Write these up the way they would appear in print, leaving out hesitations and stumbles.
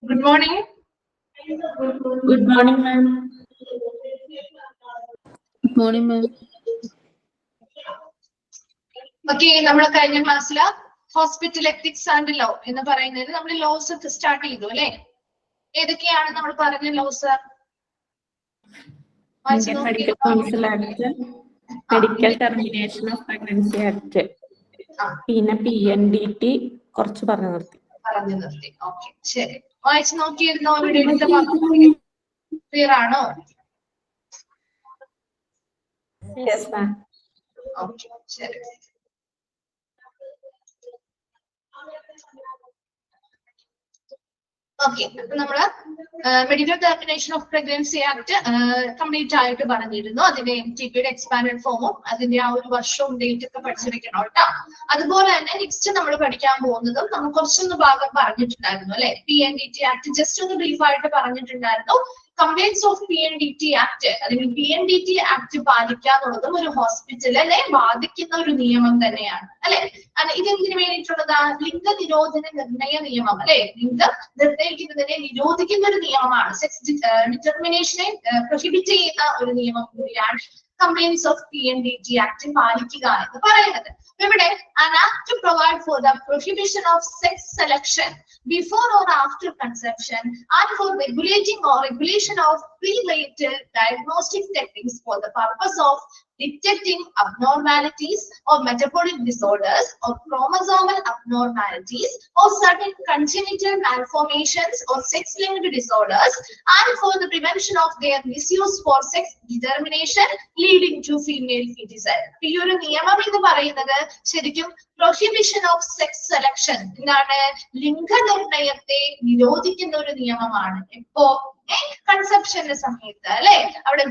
Good morning. Good morning, ma'am. Good morning, ma'am. Okay, നമ്മുടെ കഴിഞ്ഞ ക്ലാസ്സിൽ ഹോസ്പിറ്റൽ എത്തിക്സ് ആൻഡ് ലോ എന്ന് പറയുന്നത് നമ്മൾ ലോസ് സ്റ്റാർട്ട് ചെയ്തു അല്ലേ? ഏതൊക്കെയാണ് നമ്മൾ പറഞ്ഞ loss? Indian Medical Council Act, Medical Termination of Pregnancy Act, പിന്നെ PNDT കുറച്ച് പറഞ്ഞു നിർത്തി. ഓക്കെ, ശരി. വായിച്ചു നോക്കിയിരുന്നോ? ഇവിടെ ക്ലിയർ ആണോ? Yes, ma'am. ഓക്കെ, ശരി. ഓക്കെ, അപ്പൊ നമ്മള് medical termination of pregnancy act complete ആയിട്ട് പറഞ്ഞിരുന്നു. അതിന്റെ MTPയുടെ എക്സ്പാൻഡഡ് ഫോമും അതിന്റെ ആ ഒരു വർഷവും ഡേറ്റ് ഒക്കെ പഠിച്ചിരിക്കണം കേട്ടോ. അതുപോലെ തന്നെ നെക്സ്റ്റ് നമ്മൾ പഠിക്കാൻ പോകുന്നതും നമ്മൾ കുറച്ചൊന്ന് ഭാഗം പറഞ്ഞിട്ടുണ്ടായിരുന്നു അല്ലെ? PNDT ആക്ട് ജസ്റ്റ് ഒന്ന് ബ്രീഫ് ആയിട്ട് പറഞ്ഞിട്ടുണ്ടായിരുന്നു. കംപ്ലൈൻസ് ഓഫ് PNDT ആക്ട് അല്ലെങ്കിൽ PNDT ആക്ട് പാലിക്കുക എന്നുള്ളതും ഒരു ഹോസ്പിറ്റലിനെ ബാധിക്കുന്ന ഒരു നിയമം തന്നെയാണ് അല്ലെ? ഇതെന്തിനു വേണ്ടിയിട്ടുള്ളതാ? ലിംഗ നിരോധന നിർണയ നിയമം അല്ലെ? ലിംഗം നിർണയിക്കുന്നതിനെ നിരോധിക്കുന്ന ഒരു നിയമമാണ്. സെക്സ് ഡിറ്റർമിനേഷനെ പ്രൊഹിബിറ്റ് ചെയ്യുന്ന ഒരു നിയമം കൂടിയാണ് കംപ്ലൈൻസ് ഓഫ് PNDT ആക്ട് പാലിക്കുക എന്ന് പറയുന്നത്. ഇവിടെ an act to provide for the prohibition of sex selection before or after conception and for regulating or regulation of prenatal diagnostic techniques for the purpose of detecting abnormalities or metabolic disorders or chromosomal abnormalities or certain congenital malformations or sex-linked disorders and for the prevention of their misuse for sex determination leading to female feticide. ഈ ഒരു നിയമം എന്ന് പറയുന്നത് ശരിക്കും prohibition of sex selection എന്താണ്? ലിംഗനിർണയത്തെ നിരോധിക്കുന്ന ഒരു നിയമമാണ്. എപ്പോ? കൺസെപ്ഷന്റെ സമയത്ത് അല്ലെ? അവിടെ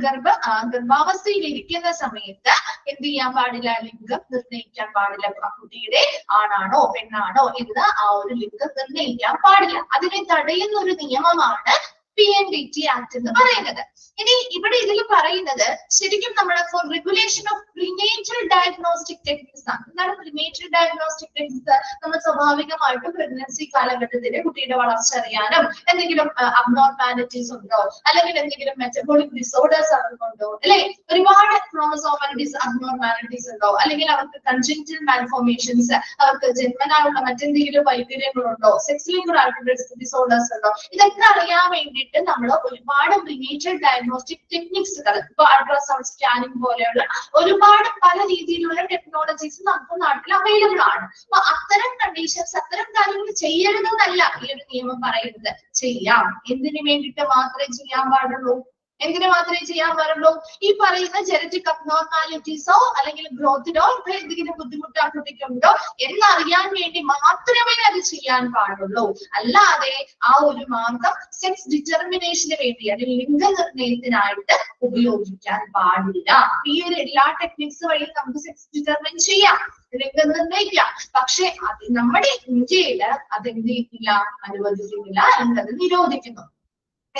ഗർഭാവസ്ഥയിൽ ഇരിക്കുന്ന സമയത്ത് എന്ത് ചെയ്യാൻ പാടില്ല? ലിംഗം നിർണ്ണയിക്കാൻ പാടില്ല. കുട്ടിയുടെ ആണാണോ പെണ്ണാണോ എന്ന് ആ ഒരു ലിംഗം നിർണ്ണയിക്കാൻ പാടില്ല. അതിനെ തടയുന്ന ഒരു നിയമമാണ് PNDT ആക്ട് എന്ന് പറയുന്നത്. ഇനി ഇവിടെ ഇതിൽ പറയുന്നത് ശരിക്കും നമ്മൾ for regulation of prenatal diagnostic techniques ആണ്. എന്താണ് പ്രീനേറ്റൽ ഡയഗ്നോസ്റ്റിക് ടെക്നിക്സ്? നമ്മൾ സ്വാഭാവികമായിട്ടും പ്രഗ്നൻസി കാലഘട്ടത്തിലെ കുട്ടിയുടെ വളർച്ച അറിയാനും എന്തെങ്കിലും അബ്നോർമാലിറ്റീസ് ഉണ്ടോ അല്ലെങ്കിൽ എന്തെങ്കിലും മെറ്റബോളിക് ഡിസോർഡേഴ്സ് അവർക്കുണ്ടോ അല്ലെ? ഒരുപാട് ക്രോമസോമൽ അബ്നോർമാലിറ്റീസ് ഉണ്ടോ അല്ലെങ്കിൽ അവർക്ക് കൺജന്റൽ മാൽഫോർമേഷൻസ്, അവർക്ക് ജന്മനായുള്ള മറ്റെന്തെങ്കിലും വൈകല്യങ്ങളുണ്ടോ, സെക്സ് ലിങ്ക്ഡ് ആയിട്ടുള്ള ഡിസോർഡേഴ്സ് ഉണ്ടോ, ഇതൊക്കെ അറിയാൻ വേണ്ടിയിട്ട് നമ്മൾ ഒരുപാട് പ്രീനേറ്റൽ ഡയഗ്നോസ്റ്റിക് ടെക്നിക്സുകൾ, ഇപ്പൊ അൾട്രാസൗണ്ട് സ്കാനിങ് പോലെയുള്ള ഒരുപാട് പല രീതിയിലുള്ള ടെക്നോളജീസ് നമുക്ക് നാട്ടിൽ അവൈലബിൾ ആണ്. അപ്പൊ അത്തരം കണ്ടീഷൻസ്, അത്തരം കാര്യങ്ങൾ ചെയ്യരുതെന്നല്ല ഈ ഒരു നിയമം പറയുന്നത്. ചെയ്യാം. എന്തിനു വേണ്ടിയിട്ട് മാത്രമേ ചെയ്യാൻ പാടുള്ളൂ? എന്തിനു മാത്രമേ ചെയ്യാൻ പാടുള്ളൂ? ഈ പറയുന്ന ജനറ്റിക് അബ്നോർമാലിറ്റീസോ അല്ലെങ്കിൽ ഗ്രോത്തിനോ എന്തെങ്കിലും ബുദ്ധിമുട്ട് ആ കുട്ടിക്കുണ്ടോ എന്നറിയാൻ വേണ്ടി മാത്രമേ അത് ചെയ്യാൻ പാടുള്ളൂ. അല്ലാതെ ആ ഒരു മാർഗം സെക്സ് ഡിറ്റർമിനേഷന് വേണ്ടി അല്ലെങ്കിൽ ലിംഗനിർണയത്തിനായിട്ട് ഉപയോഗിക്കാൻ പാടില്ല. ഈ ഒരു എല്ലാ ടെക്നിക്സ് വഴി നമുക്ക് സെക്സ് ഡിറ്റർമിൻ ചെയ്യാം, ലിംഗം നിർണ്ണയിക്കാം. പക്ഷെ അത് നമ്മുടെ ഇന്ത്യയില് അതെന്ത് ചെയ്യുന്നില്ല, അനുവദിക്കുന്നില്ല, അല്ലെങ്കിൽ അത് നിരോധിക്കുന്നു.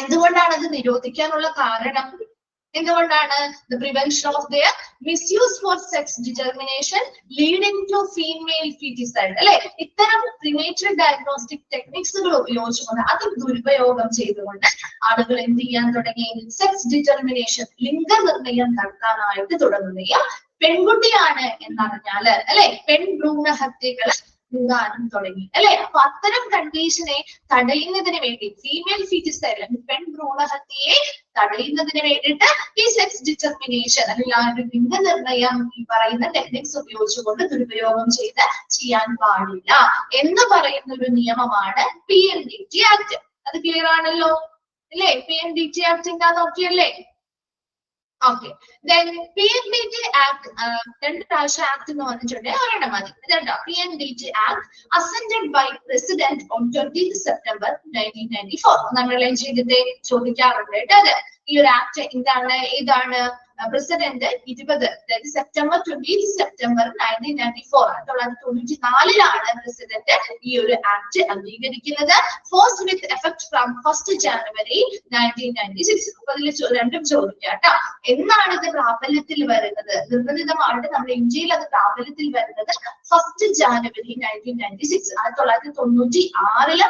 എന്തുകൊണ്ടാണ് അത് നിരോധിക്കാനുള്ള കാരണം? എന്തുകൊണ്ടാണ്? The prevention of their misuse for sex determination leading to female feticide അല്ലെ? ഇത്തരം പ്രീനേറ്റൽ ഡയഗ്നോസ്റ്റിക് ടെക്നിക്സുകൾ ഉപയോഗിച്ചുകൊണ്ട് അത് ദുരുപയോഗം ചെയ്തുകൊണ്ട് ആളുകൾ എന്ത് ചെയ്യാൻ തുടങ്ങി? സെക്സ് ഡിറ്റർമിനേഷൻ, ലിംഗനിർണയം നടത്താനായിട്ട് തുടങ്ങുകയും പെൺകുട്ടിയാണ് എന്നറിഞ്ഞാല് അല്ലെ പെൺഭ്രൂണ ഹത്യകൾ കൂടാനും തുടങ്ങി അല്ലെ? അപ്പൊ അത്തരം കണ്ടീഷനെ തടയുന്നതിന് വേണ്ടി ഫീമെയിൽ ഫീറ്റിസൈഡ് അല്ലെങ്കിൽ പെൺഭ്രൂണഹത്യയെ തടയുന്നതിന് വേണ്ടിയിട്ട് ഈ സെക്സ് ഡിറ്റർമിനേഷൻ അല്ലെങ്കിൽ ആ ഒരു ലിംഗനിർണയം ഈ പറയുന്ന ടെക്നിക്സ് ഉപയോഗിച്ചുകൊണ്ട് ദുരുപയോഗം ചെയ്യാൻ പാടില്ല എന്ന് പറയുന്ന ഒരു നിയമമാണ് PNDT ആക്ട്. അത് ക്ലിയർ ആണല്ലോ അല്ലേ? PNDT ആക്ട് എന്താ നോക്കിയല്ലേ? Okay. Then PNDT Act, രണ്ട് പ്രാവശ്യം ആക്ട് എന്ന് പറഞ്ഞിട്ടുണ്ട്, ഒരെണ്ണം മതി. ഇതെന്താ? PNDT Act assented by President on 20th September 1994. നമ്മൾ ചെയ്തിട്ട് ചോദിക്കാറുണ്ട് കേട്ടോ. അത് ഈ ഒരു ആക്ട് എന്താണ്, ഏതാണ്? പ്രസിഡന്റ് 20 അതായത് സെപ്റ്റംബർ 20 സെപ്റ്റംബർ 1994 പ്രസിഡന്റ് ഈ ഒരു ആക്ട് അംഗീകരിക്കുന്നത്. Force with effect from 1st January 1996. അപ്പൊ അതിൽ രണ്ടും ചോദിക്കാം കേട്ടോ. എന്നാണ് ഇത് പ്രാബല്യത്തിൽ വരുന്നത്? നിർബന്ധിതമായിട്ട് നമ്മുടെ ഇന്ത്യയിൽ അത് പ്രാബല്യത്തിൽ വരുന്നത് 1st January 1996. 1996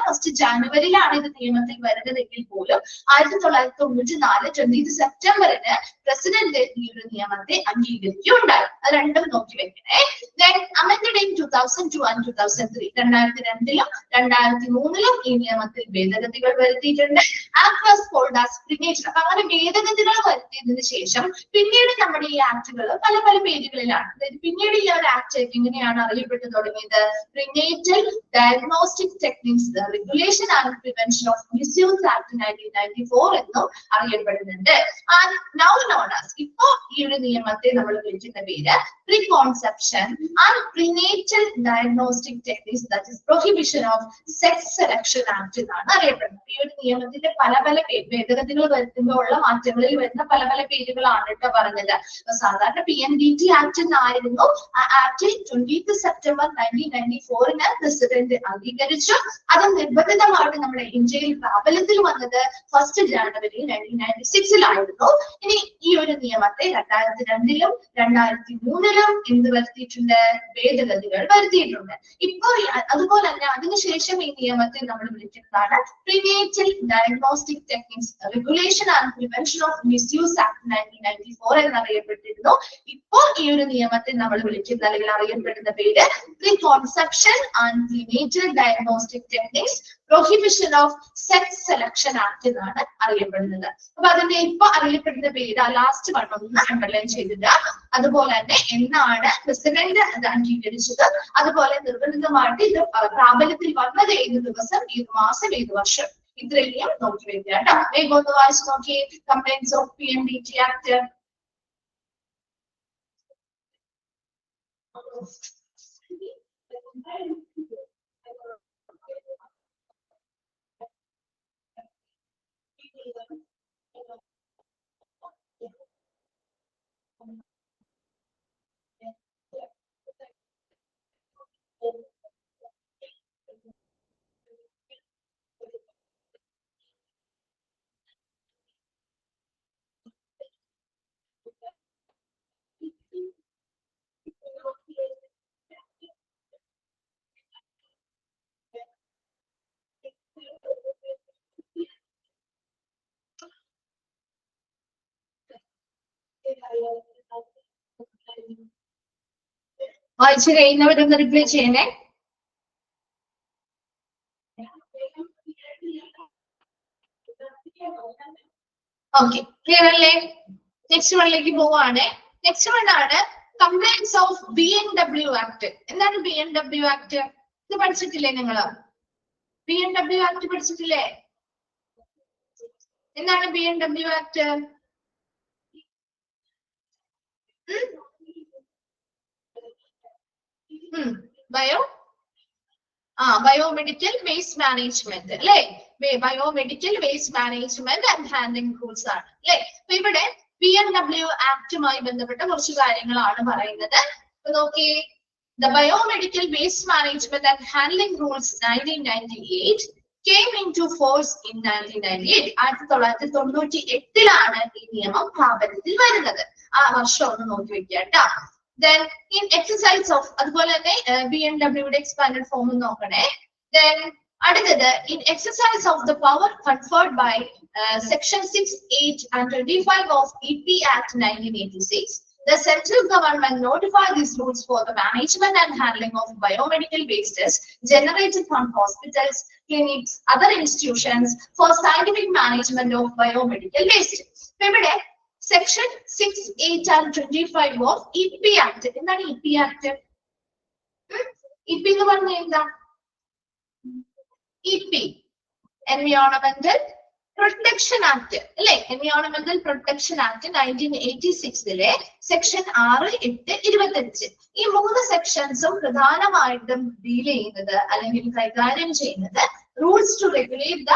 1st January-ലാണ് ഇത് നിയമത്തിൽ വരുന്നതെങ്കിൽ പോലും 1994 20 സെപ്റ്റംബറിന് പ്രസിഡന്റ് ഈ ഒരു നിയമത്തെ അംഗീകരിക്കുകയുണ്ടായി. അത് രണ്ടും നോക്കി വെക്കണേ. Then amended in 2002 and 2003. 2002-ലും 2003-ലും ഈ നിയമത്തിൽ ഭേദഗതികൾ വരുത്തിയിട്ടുണ്ട്. Act was called as prenatal. അപ്പൊ അങ്ങനെ ഭേദഗതികൾ വരുത്തിയതിനു ശേഷം പിന്നീട് നമ്മുടെ ഈ ആക്ടുകൾ പല പല പേരുകളിലാണ്. അതായത് പിന്നീട് ഈ ഒരു ആക്ട് എങ്ങനെയാണ് അറിയപ്പെട്ടു തുടങ്ങിയത്? Prenatal diagnostic techniques regulation and prevention of misuse act 1994 എന്നും അറിയപ്പെടുന്നുണ്ട്. ആൻഡ് നൗ നോൺ ആസ്, ഇപ്പോ ഈ ഒരു നിയമത്തെ നമ്മൾ വിളിക്കുന്ന പേര് preconception and prenatal diagnostic techniques that is prohibition of sex selection act എന്നാണ് അറിയപ്പെടുന്നത്. ഈ ഒരു നിയമത്തിന്റെ പല പല ഭേദഗതികൾ വരുത്തുമ്പോൾ ഉള്ള മാറ്റങ്ങളിൽ വരുന്ന പല പല പേരുകളാണ് കേട്ടോ പറഞ്ഞത്. സാധാരണ PNDT ആക്ട് എന്നായിരുന്നു. ആ ആക്ട് 20 സെപ്റ്റംബർ 1994 പ്രസിഡന്റ് അംഗീകരിച്ചു. അത് നിർബന്ധിതമായിട്ട് നമ്മുടെ ഇന്ത്യയിൽ പ്രാബല്യത്തിൽ വന്നത് 1st January 1996-ലായിരുന്നു. ഇനി ഈ ഒരു നിയമത്തെ 2002-ലും 2003-ലും എന്ത് വരുത്തിയിട്ടുണ്ട്? ഭേദഗതികൾ വരുത്തിയിട്ടുണ്ട്. ഇപ്പോൾ അതുപോലെ തന്നെ അതിനുശേഷം ഈ നിയമത്തെ നമ്മൾ വിളിക്കുന്നതാണ് prenatal diagnostic techniques regulation and prevention of misuse act 1994 എന്നറിയപ്പെട്ടിരുന്നു. ഇപ്പോൾ ഈ ഒരു നിയമത്തെ നമ്മൾ വിളിക്കുന്ന അല്ലെങ്കിൽ അറിയപ്പെടുന്ന പേര് preconception and prenatal diagnostic techniques prohibition of sex selection act എന്നാണ് അറിയപ്പെടുന്നത്. അപ്പൊ അതിന്റെ ഇപ്പൊ അറിയപ്പെടുന്ന പേര് ലാസ്റ്റ് വൺ ഒന്ന് അണ്ടർലൈൻ ചെയ്തിട്ട്, അതുപോലെ തന്നെ എന്നാണ് പ്രസിഡന്റ് അത് അംഗീകരിച്ചത്, അതുപോലെ നിർബന്ധിതമായിട്ട് ഇത് പ്രാബല്യത്തിൽ വന്നത് ഏത് ദിവസം, ഏത് മാസം, ഏത് വർഷം, ഇത്രയും നോക്കി വെക്കുക കേട്ടോ. വേഗം ഒന്ന് വായിച്ചു നോക്കിയേ. Complaints of PNDT act. വായിച്ചു കഴിയുന്നവരൊന്ന് റിപ്ലൈ ചെയ്യണേ. ഓക്കെ, ക്ലിയർ അല്ലേ? നെക്സ്റ്റ് വണ്ണിലേക്ക് പോവാണ്. നെക്സ്റ്റ് വൺ ആണ് കംപ്ലൈന്റ്സ് ഓഫ് BNW ആക്ട്. എന്താണ് BNW ആക്ട്? ഇത് പഠിച്ചിട്ടില്ലേ നിങ്ങള്? BNW ആക്ട് പഠിച്ചിട്ടില്ലേ? എന്താണ് BNW act? Biomedical waste management അല്ലെ? Biomedical waste management and handling rules ആണ് അല്ലെ? അപ്പൊ ഇവിടെ BNW ആക്ടുമായി ബന്ധപ്പെട്ട കുറച്ച് കാര്യങ്ങളാണ് പറയുന്നത്. അപ്പൊ നോക്കിയേ, the biomedical waste management and handling rules 1998 came into force in 1998. 1998-ലാണ് ഈ നിയമം പ്രാബല്യത്തിൽ വരുന്നത്. ആ വർഷം ഒന്ന് നോക്കി വെക്കുക കേട്ടോ. Then in exercise of, അതുപോലെ തന്നെ BNW-യുടെ എക്സ്പാൻഡഡ് ഫോം നോക്കണേ. Then അടുത്തത് in exercise of the power conferred by section 6, 8 and 25 of EP Act 1986, the central government notified these rules for the management and handling of biomedical wastes generated from hospitals, clinics, other institutions for scientific management of biomedical waste. ഇവിടെ section 6, 8 and 25 of EP Act. എന്താണ് EP Act? EP എന്ന് പറഞ്ഞാൽ എന്താ? EP Environmental Protection Act അല്ലെ? Environmental Protection Act 1986-ലെ section 6, 8, 25 ഈ 3 സെക്ഷൻസും പ്രധാനമായിട്ടും deal ചെയ്യുന്നത് അല്ലെങ്കിൽ കൈകാര്യം ചെയ്യുന്നത് റൂൾസ് ടു റെഗുലേറ്റ് ദ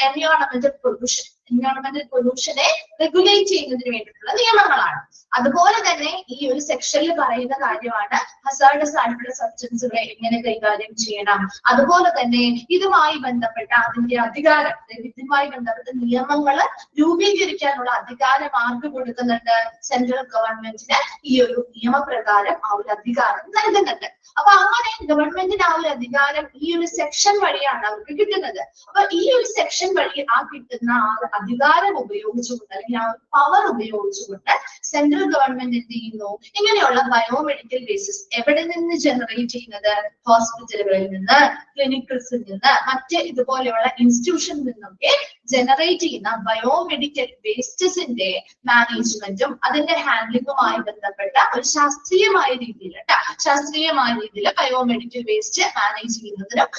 എൻവയോൺമെന്റൽ പൊല്യൂഷൻ. എൻവയോൺമെന്റൽ പൊല്യൂഷനെ റെഗുലേറ്റ് ചെയ്യുന്നതിന് വേണ്ടിയിട്ടുള്ള നിയമങ്ങളാണ്. അതുപോലെ തന്നെ ഈ ഒരു സെക്ഷനിൽ പറയുന്ന കാര്യമാണ് ഹസാർഡസ് ആയിട്ടുള്ള സബ്സ്റ്റൻസുകളെ എങ്ങനെ കൈകാര്യം ചെയ്യണം, അതുപോലെ തന്നെ ഇതുമായി ബന്ധപ്പെട്ട അതിന്റെ അധികാരം, ഇതുമായി ബന്ധപ്പെട്ട നിയമങ്ങൾ രൂപീകരിക്കാനുള്ള അധികാരം ആർക്ക് കൊടുക്കുന്നുണ്ട്? സെൻട്രൽ ഗവൺമെന്റിന് ഈ ഒരു നിയമപ്രകാരം ആ ഒരു അധികാരം നൽകുന്നുണ്ട്. അപ്പൊ അങ്ങനെ ഗവൺമെന്റിന് ആ ഒരു അധികാരം ഈ ഒരു സെക്ഷൻ വഴിയാണ് അവർക്ക് കിട്ടുന്നത്. അപ്പൊ ഈ ഒരു സെക്ഷൻ വഴി ആ കിട്ടുന്ന ആ അധികാരം ഉപയോഗിച്ചുകൊണ്ട് അല്ലെങ്കിൽ ആ പവർ ഉപയോഗിച്ചുകൊണ്ട് സെൻട്രൽ ഗവൺമെന്റ് എന്ത് ചെയ്യുന്നു? ഇങ്ങനെയുള്ള ബയോമെഡിക്കൽ ബേസിസ് എവിടെ നിന്ന് ജനറേറ്റ് ചെയ്യുന്നത്? ഹോസ്പിറ്റലുകളിൽ നിന്ന്, ക്ലിനിക്കൽസിൽ നിന്ന്, മറ്റ് ഇതുപോലെയുള്ള ഇൻസ്റ്റിറ്റ്യൂഷനിൽ നിന്നൊക്കെ ജനറേറ്റ് ചെയ്യുന്ന ബയോമെഡിക്കൽ വേസ്റ്റസിന്റെ മാനേജ്മെന്റും അതിന്റെ ഹാൻഡ്ലിങ്ങുമായി ബന്ധപ്പെട്ട ഒരു ശാസ്ത്രീയമായ രീതിയിൽ ശാസ്ത്രീയമായ രീതിയിൽ ബയോമെഡിക്കൽ വേസ്റ്റ് മാനേജ് ചെയ്യുന്നതിനും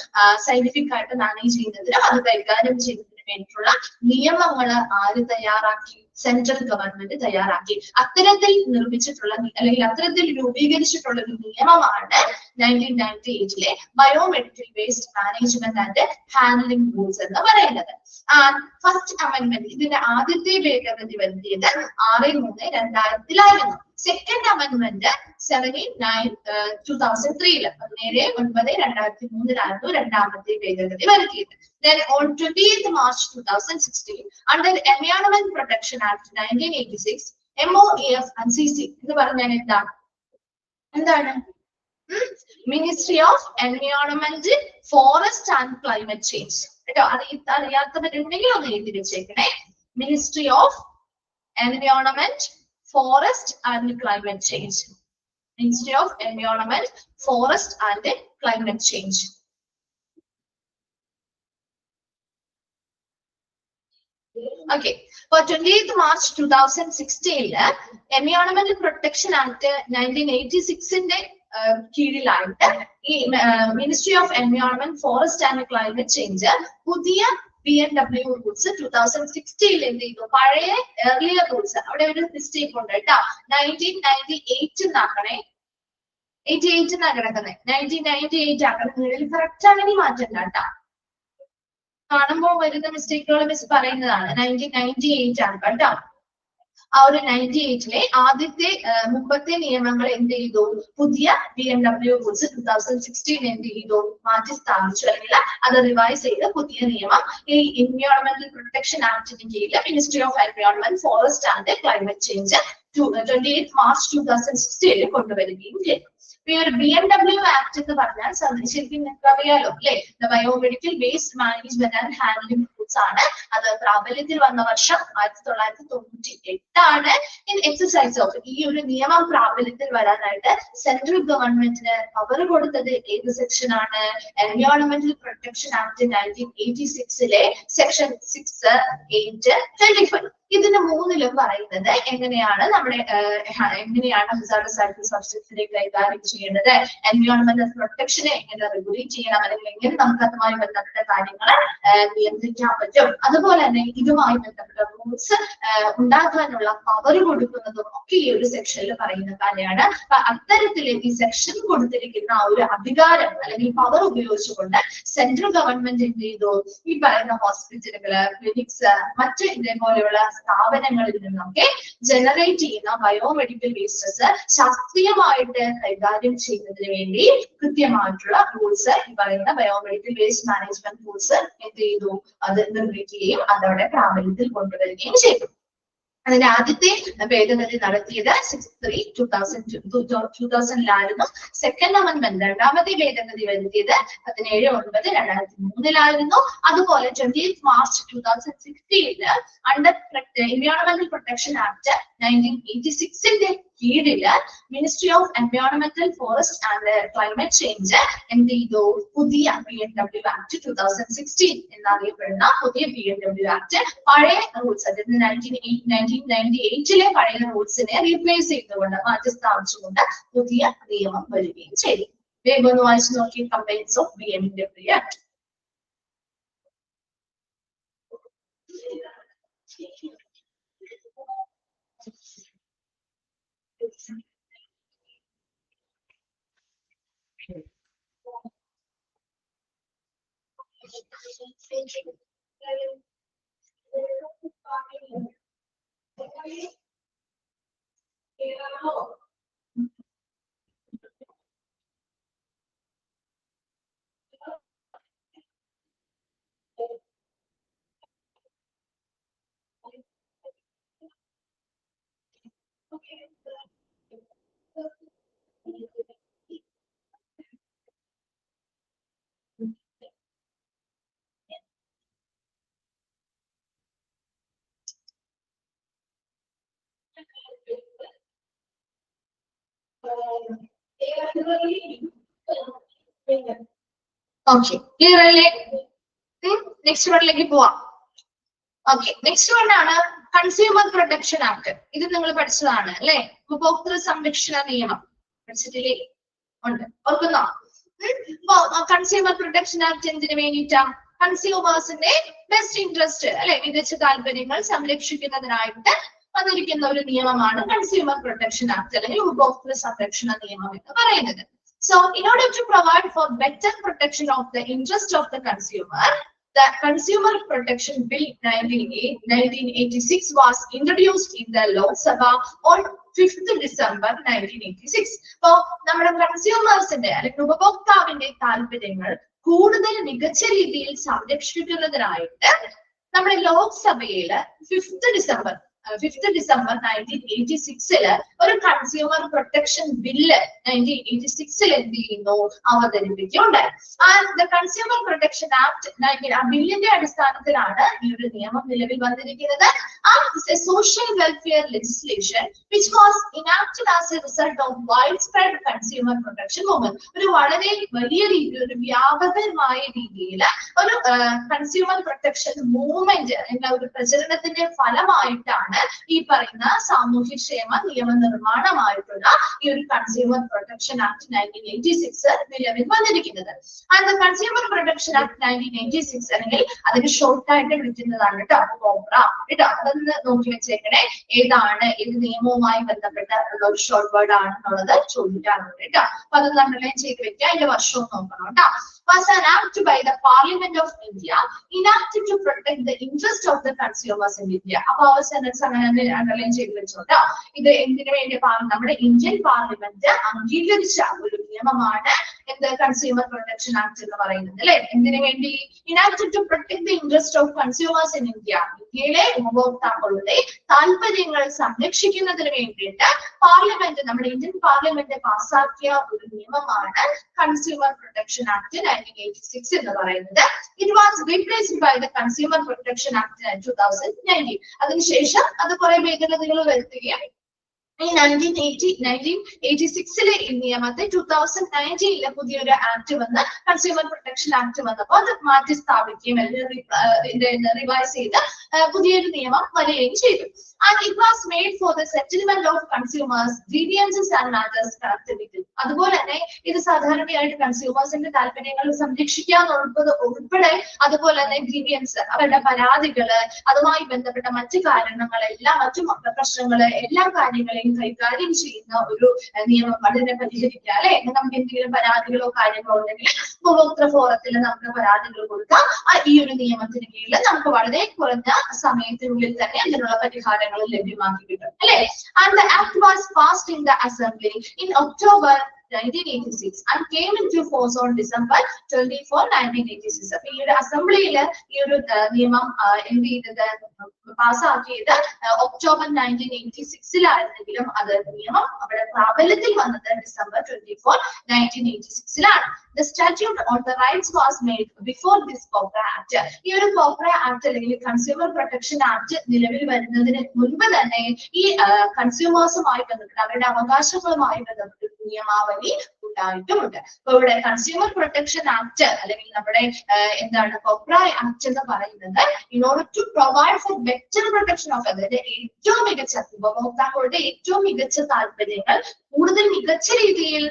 സയന്റിഫിക് ആയിട്ട് മാനേജ് ചെയ്യുന്നതിനും അത് കൈകാര്യം ചെയ്യുന്നതിനും വേണ്ടിയിട്ടുള്ള നിയമങ്ങൾ ആര് തയ്യാറാക്കി? സെൻട്രൽ ഗവൺമെന്റ് തയ്യാറാക്കി. അത്തരത്തിൽ നിർമ്മിച്ചിട്ടുള്ള അല്ലെങ്കിൽ അത്തരത്തിൽ രൂപീകരിച്ചിട്ടുള്ള ഒരു നിയമമാണ് 1998 biomedical waste management and handling rules എന്ന് പറയുന്നത്. ഫസ്റ്റ് അമെന്റ്മെന്റ്, ഇതിന്റെ ആദ്യത്തെ ഭേദഗതി വരുത്തിയത് 6/3/2000 സെക്കൻഡ് അമെന്റ്മെന്റ് 17/9/2003 17/9/2003 രണ്ടാമത്തെ ഭേദഗതി വരുത്തിയത്. Then on 20th March 2016 under Environment Protection Act 1986 MOEF and CC എന്ന് പറഞ്ഞാൽ എന്താണ്? Ministry of environment, forest and climate change. കേട്ടോ, അറിയാത്തവരുണ്ടെങ്കിൽ ഒന്ന് എഴുതി വെച്ചേക്കണേ. Ministry of environment, forest and climate change. Ministry of environment, forest and climate change. Okay, for 20th March 2016 Environmental Protection Act 1986 കീഴിലായിട്ട് ഈ ministry of environment, forest and climate change പുതിയ BNW rules 2016 എന്ത് ചെയ്തു? പഴയ ഏർലിയർ റൂൾസ്, അവിടെ ഒരു mistake ഉണ്ട് കേട്ടോ, 1998 എന്നാക്കണേ, 88 എന്നാ കിടക്കുന്നത്, 1998 ആക്കണം. കറക്റ്റ് അങ്ങനെ മാറ്റണ്ട കേട്ടോ, കാണുമ്പോൾ വരുന്ന മിസ്റ്റേക്കുകൾ മിസ് പറയുന്നതാണ്. 1998 ആണ് കേട്ടോ. ആ ഒരു 98 ആദ്യത്തെ മുമ്പത്തെ നിയമങ്ങൾ എന്ത് ചെയ്തു? പുതിയ BNW റൂൾസ് 2016 എന്ത് ചെയ്തു? മാറ്റി സ്ഥാപിച്ചു, അല്ലെങ്കിൽ അത് റിവൈസ് ചെയ്ത് പുതിയ നിയമം ഈ എൻവയോൺമെന്റൽ പ്രൊട്ടക്ഷൻ ആക്ടിന് കീഴിൽ ministry of environment, forest and climate change 28 March 2016 കൊണ്ടുവരികയും ചെയ്തു. ഈ ഒരു BNW ആക്ട് എന്ന് പറഞ്ഞാൽ ശരിക്കും നിങ്ങൾക്ക് അറിയാലോ അല്ലെ, biomedical waste management and handling rules ആണ്. അത് പ്രാബല്യത്തിൽ വന്ന വർഷം 1998 ആണ്. ഇൻ എക്സസൈസ് ഓഫ് ഈ ഒരു നിയമം പ്രാബല്യത്തിൽ വരാനായിട്ട് സെൻട്രൽ ഗവൺമെന്റിന് പവർ കൊടുത്തത് ഏത് സെക്ഷൻ ആണ്? എൻവയോൺമെന്റൽ പ്രൊട്ടക്ഷൻ ആക്ട് 1986 സെക്ഷൻ 6, 8, 25. ഇതിന് മൂന്നിലും പറയുന്നത് എങ്ങനെയാണ് എങ്ങനെയാണ് ഹസാർഡസ് ആയിട്ടുള്ള സബ്സ്റ്റൻസിനെ കൈകാര്യം ചെയ്യേണ്ടത്, എൻവയോൺമെന്റൽ പ്രൊട്ടക്ഷനെ എങ്ങനെ റെഗുലേറ്റ് ചെയ്യണം, അല്ലെങ്കിൽ എങ്ങനെ നമുക്ക് അതുമായി ബന്ധപ്പെട്ട കാര്യങ്ങൾ നിയന്ത്രിക്കാൻ പറ്റും, അതുപോലെ തന്നെ ഇതുമായി ബന്ധപ്പെട്ട റൂൾസ് ഉണ്ടാക്കാനുള്ള പവർ കൊടുക്കുന്നതും ഒക്കെ ഈ ഒരു സെക്ഷനിൽ പറയുന്ന കാര്യമാണ്. അപ്പൊ അത്തരത്തിലേക്ക് ഈ സെക്ഷൻ കൊടുത്തിരിക്കുന്ന ആ ഒരു അധികാരം അല്ലെങ്കിൽ പവർ ഉപയോഗിച്ചുകൊണ്ട് സെൻട്രൽ ഗവൺമെന്റ് എന്ത് ചെയ്തു? ഈ പറയുന്ന ഹോസ്പിറ്റലുകള്, ക്ലിനിക്സ്, മറ്റ് ഇതേപോലെയുള്ള സ്ഥാപനങ്ങളിൽ നിന്നൊക്കെ ജനറേറ്റ് ചെയ്യുന്ന ബയോമെഡിക്കൽ വേസ്റ്റസ് ശാസ്ത്രീയമായിട്ട് കൈകാര്യം ചെയ്യുന്നതിന് വേണ്ടി കൃത്യമായിട്ടുള്ള റൂൾസ്, ഈ പറയുന്ന ബയോമെഡിക്കൽ വേസ്റ്റ് മാനേജ്മെന്റ് റൂൾസ് എന്ത് ചെയ്തു? അത് നിർമ്മിക്കുകയും അതവിടെ പ്രാബല്യത്തിൽ കൊണ്ടുവരികയും ചെയ്തു. അതിന്റെ ആദ്യത്തെ ഭേദഗതി നടത്തിയത് 6/3/2000 സെക്കൻഡ് അമെന്റ്മെന്റ് രണ്ടാമത്തെ ഭേദഗതി വരുത്തിയത് 17/9/2003 അതുപോലെ 20th March 2016 അണ്ടർ എൻവയോൺമെന്റൽ പ്രൊട്ടക്ഷൻ ആക്ട് 1986 കീഴില് മിനിസ്ട്രി ഓഫ് എൻവയോൺമെന്റൽ, ഫോറസ്റ്റ് ആൻഡ് ക്ലൈമറ്റ് ചേഞ്ച് എന്ത് ചെയ്തു? പുതിയ BNW ആക്ട് 2016 എന്നറിയപ്പെടുന്ന പുതിയ BNW ആക്ട് പഴയ റൂൾസ്, അതായത് 1998 പഴയ റൂൾസിനെ റീപ്ലേസ് ചെയ്തുകൊണ്ട്, മാറ്റി സ്ഥാപിച്ചുകൊണ്ട് പുതിയ നിയമം വരികയും ചെയ്തു. വേഗം ഒന്ന് വായിച്ചു നോക്കി combines of BNW act. Okay, clear അല്ലേ? നെക്സ്റ്റ് വണ്ണിലേക്ക് പോവാം. ഓക്കെ, നെക്സ്റ്റ് വൺ ആണ് കൺസ്യൂമർ പ്രൊട്ടക്ഷൻ ആക്ട്. ഇത് നിങ്ങൾ പഠിച്ചതാണ് അല്ലെ? ഉപഭോക്തൃ സംരക്ഷണ നിയമം പഠിച്ചിട്ടില്ലേ? ഉണ്ട്, ഓർക്കുന്നോ? കൺസ്യൂമർ പ്രൊട്ടക്ഷൻ ആക്ട് എന്തിനു വേണ്ടിയിട്ടാ? കൺസ്യൂമേഴ്സിന്റെ ബെസ്റ്റ് ഇൻട്രസ്റ്റ് അല്ലെ, മികച്ച താല്പര്യങ്ങൾ സംരക്ഷിക്കുന്നതിനായിട്ട് വന്നിരിക്കുന്ന ഒരു നിയമമാണ് കൺസ്യൂമർ പ്രൊട്ടക്ഷൻ ആക്ട് അല്ലെങ്കിൽ ഉപഭോക്തൃ സംരക്ഷണ നിയമം എന്ന് പറയുന്നത്. So, in order to provide for better protection of the interest of the consumer, the Consumer Protection Bill 1986 was introduced in the Lok Sabha on 5th December 1986. So, നമ്മുടെ കൺസ്യൂമേഴ്സിന്റെ അല്ലെങ്കിൽ ഉപഭോക്താവിന്റെ താല്പര്യങ്ങൾ കൂടുതൽ മികച്ച രീതിയിൽ സംരക്ഷിക്കുന്നതിനായിട്ട് നമ്മുടെ ലോക്സഭയില് 5th December 1986 ഒരു കൺസ്യൂമർ പ്രൊട്ടക്ഷൻ ബില്ല് 1986 എന്ത് ചെയ്യുന്നു? അവതരിപ്പിക്കുകയുണ്ടായി. കൺസ്യൂമർ പ്രൊട്ടക്ഷൻ ആക്ട് ആ ബില്ലിന്റെ അടിസ്ഥാനത്തിലാണ് ഈ ഒരു നിയമം നിലവിൽ വന്നിരിക്കുന്നത്. Social welfare legislation which was enacted as a result of widespread consumer protection movement. ഒരു വളരെ വലിയ രീതിയിൽ ഒരു വ്യാപകമായ രീതിയിൽ ഒരു കൺസ്യൂമർ പ്രൊട്ടക്ഷൻ മൂവ്മെന്റ് എന്ന ഒരു പ്രചരണത്തിന്റെ ഫലമായിട്ടാണ് ഈ പറയുന്ന സാമൂഹ്യക്ഷേമ നിയമനിർമ്മാണമായിട്ടുള്ള ഈ ഒരു കൺസ്യൂമർ പ്രൊട്ടക്ഷൻ ആക്ട് 1986 നിലവിൽ വന്നിരിക്കുന്നത്. ആൻഡ് കൺസ്യൂമർ പ്രൊട്ടക്ഷൻ ആക്ട് 1986 അല്ലെങ്കിൽ അതിന് ഷോർട്ട് ആയിട്ട് വിളിക്കുന്നതാണ് കേട്ടോ, കോബ്ര കേട്ടോ. അതൊന്ന് നോക്കി വെച്ചേക്കണേ, ഏതാണ് ഏത് നിയമവുമായി ബന്ധപ്പെട്ട ഉള്ള ഒരു ഷോർട്ട് വേർഡ് ആണെന്നുള്ളത് ചോദിക്കാറുണ്ട് കേട്ടോ. അപ്പൊ അത് അണ്ടർലൈൻ ചെയ്ത് വെക്കുക, അതിന്റെ വർഷവും നോക്കണം കേട്ടോ. Was enacted by the Parliament of India, enacted to protect the interest of the consumers in India. അപ്പൊ ആ സെന്റൻസ് അങ്ങനെ അണ്ടർലൈൻ ചെയ്ത് വെച്ചോട്ടോ. ഇത് എന്തിനു വേണ്ടി നമ്മുടെ ഇന്ത്യൻ പാർലമെന്റ് അംഗീകരിച്ച ഒരു നിയമമാണ് എന്ത്? കൺസ്യൂമർ പ്രൊട്ടക്ഷൻ ആക്ട് എന്ന് പറയുന്നത് അല്ലെ. എന്തിനു വേണ്ടി? enacted to protect the interest of consumers in India. ഇന്ത്യയിലെ ഉപഭോക്താക്കളുടെ താല്പര്യങ്ങൾ സംരക്ഷിക്കുന്നതിന് വേണ്ടിയിട്ട് പാർലമെന്റ്, നമ്മുടെ ഇന്ത്യൻ പാർലമെന്റ് പാസാക്കിയ ഒരു നിയമമാണ് കൺസ്യൂമർ പ്രൊട്ടക്ഷൻ ആക്ട് 1986 എന്ന് പറയുന്നത്. It was replaced by the Consumer Protection Act 2019. അതിനുശേഷം അത് കുറെ ഭേദഗതികൾ വരുത്തുകയും ഈ 1986 ഈ നിയമത്തെ 2019 പുതിയൊരു ആക്ട് വന്ന് കൺസ്യൂമർ പ്രൊട്ടക്ഷൻ ആക്ട് വന്നപ്പോൾ അത് മാറ്റി സ്ഥാപിക്കുകയും റിവൈസ് ചെയ്ത് പുതിയൊരു നിയമം വരികയും ചെയ്തു. And it was made for the settlement of consumers' grievances and matters connected with it. അതുപോലെ തന്നെ ഇത് സാധാരണയായിട്ട് കൺസ്യൂമേഴ്സിന്റെ താല്പര്യങ്ങൾ സംരക്ഷിക്കാൻ ഉൾപ്പെടെ അതുപോലെ തന്നെ ഗ്രീവിയൻസ്, അവരുടെ പരാതികള്, അതുമായി ബന്ധപ്പെട്ട മറ്റു കാരണങ്ങളെല്ലാം, മറ്റു പ്രശ്നങ്ങള്, എല്ലാ കാര്യങ്ങളെയും കൈകാര്യം ചെയ്യുന്ന ഒരു നിയമം. അതിനെ പരിഹരിക്കുക അല്ലെ. നമുക്ക് എന്തെങ്കിലും പരാതികളോ കാര്യങ്ങളോ ഉണ്ടെങ്കിൽ ഉപഭോക്തൃ ഫോറത്തിൽ നമുക്ക് പരാതികൾ കൊടുക്കാം. ഈ ഒരു നിയമത്തിന് കീഴിൽ നമുക്ക് വളരെ കുറഞ്ഞ സമയത്തിനുള്ളിൽ തന്നെ അതിനുള്ള പരിഹാരങ്ങൾ ലഭ്യമാക്കി കിട്ടും അല്ലെ. And the act was passed in the assembly in October 1986 and came into force on December 24, 1986. അപ്പൊ ഈ ഒരു അസംബ്ലിയിൽ ഈ ഒരു നിയമം എന്ത് ചെയ്തത്? പാസ്സാക്കിയത് ഒക്ടോബർ 1986 അത് നിയമം അവിടെ പ്രാബല്യത്തിൽ വന്നത് December 24, 1986 The statute on the rights was made before this COPRA Act. ഈ ഒരു COPRA Act അല്ലെങ്കിൽ കൺസ്യൂമർ പ്രൊട്ടക്ഷൻ ആക്ട് നിലവിൽ വരുന്നതിന് മുൻപ് തന്നെ ഈ കൺസ്യൂമേഴ്സുമായി ബന്ധപ്പെട്ട് അവരുടെ അവകാശങ്ങളുമായി ബന്ധപ്പെട്ട് നിയമാവലി ഉണ്ടായിട്ടുമുണ്ട്. അപ്പൊ ഇവിടെ കൺസ്യൂമർ പ്രൊട്ടക്ഷൻ ആക്ട് അല്ലെങ്കിൽ നമ്മുടെ എന്താണ് COPRA Act എന്ന് പറയുന്നത് in order to provide for better protection of അതായത് ഏറ്റവും മികച്ച ഉപഭോക്താക്കളുടെ ഏറ്റവും മികച്ച താല്പര്യങ്ങൾ കൂടുതൽ മികച്ച രീതിയിൽ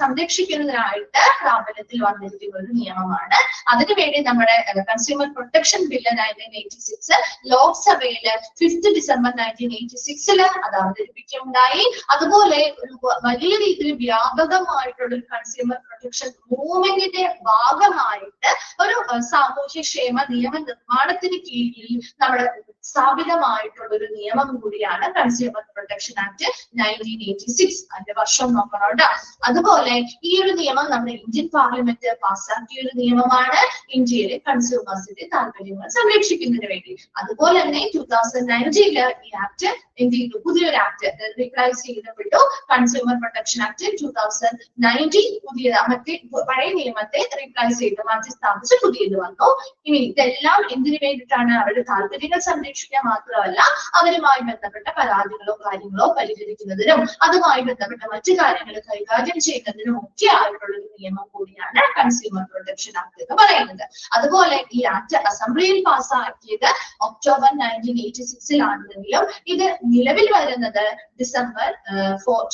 സംരക്ഷിക്കുന്നതിനായിട്ട് പ്രാബല്യത്തിൽ വന്നിരിക്കുന്ന ഒരു നിയമമാണ്. അതിനുവേണ്ടി നമ്മുടെ consumer protection bill 1986 ലോക്സഭയില് 5th December 1986 അത് അവതരിപ്പിക്കുകയുണ്ടായി. അതുപോലെ ഒരു വലിയ രീതിയിൽ വ്യാപകമായിട്ടുള്ള ഒരു കൺസ്യൂമർ പ്രൊട്ടക്ഷൻ മൂവ്മെന്റിന്റെ ഭാഗമായിട്ട് ഒരു സാമൂഹ്യക്ഷേമ നിയമ നിർമ്മാണത്തിന് കീഴിൽ നമ്മുടെ സ്ഥാപിതമായിട്ടുള്ള ഒരു നിയമം കൂടിയാണ് കൺസ്യൂമർ പ്രൊട്ടക്ഷൻ ആക്ട് 1986 അതിന്റെ വർഷം നോക്കണം കേട്ടോ. അതുപോലെ ഈ ഒരു നിയമം നമ്മുടെ ഇന്ത്യൻ പാർലമെന്റ് പാസ്സാക്കിയ ഒരു നിയമമാണ് ഇന്ത്യയിലെ കൺസ്യൂമേഴ്സിന്റെ താല്പര്യങ്ങൾ സംരക്ഷിക്കുന്നതിന് വേണ്ടി. അതുപോലെ തന്നെ 2019 ഈ ആക്ട് എന്ത് ചെയ്തു, പുതിയൊരു ആക്ട് റീപ്ലേസ് ചെയ്യപ്പെട്ടു. കൺസ്യൂമർ പ്രൊട്ടക്ഷൻ ആക്ട് 2019 പുതിയ മറ്റേ പഴയ നിയമത്തെ റീപ്ലേസ് ചെയ്ത് മാറ്റി സ്ഥാപിച്ച് പുതിയത് വന്നു. ഇനി ഇതെല്ലാം എന്തിനു വേണ്ടിയിട്ടാണ്? അവരുടെ താല്പര്യങ്ങൾ സംരക്ഷിക്കാൻ മാത്രമല്ല, അവരുമായി ബന്ധപ്പെട്ട പരാതികളോ കാര്യങ്ങളോ പരിഹരിക്കുന്നതിനും അതുമായി ബന്ധപ്പെട്ട മറ്റു കാര്യങ്ങൾ കൈകാര്യം ചെയ്യുന്നതിനും ഒക്കെ ആയിട്ടുള്ള ഒരു നിയമം കൂടിയാണ് കൺസ്യൂമർ പ്രൊട്ടക്ഷൻ ആക്ട് എന്ന് പറയുന്നത്. അതുപോലെ ഈ ആക്ട് അസംബ്ലിയിൽ പാസ്സാക്കിയത് ഒക്ടോബർ 1986 ഇത് നിലവിൽ വരുന്നത് ഡിസംബർ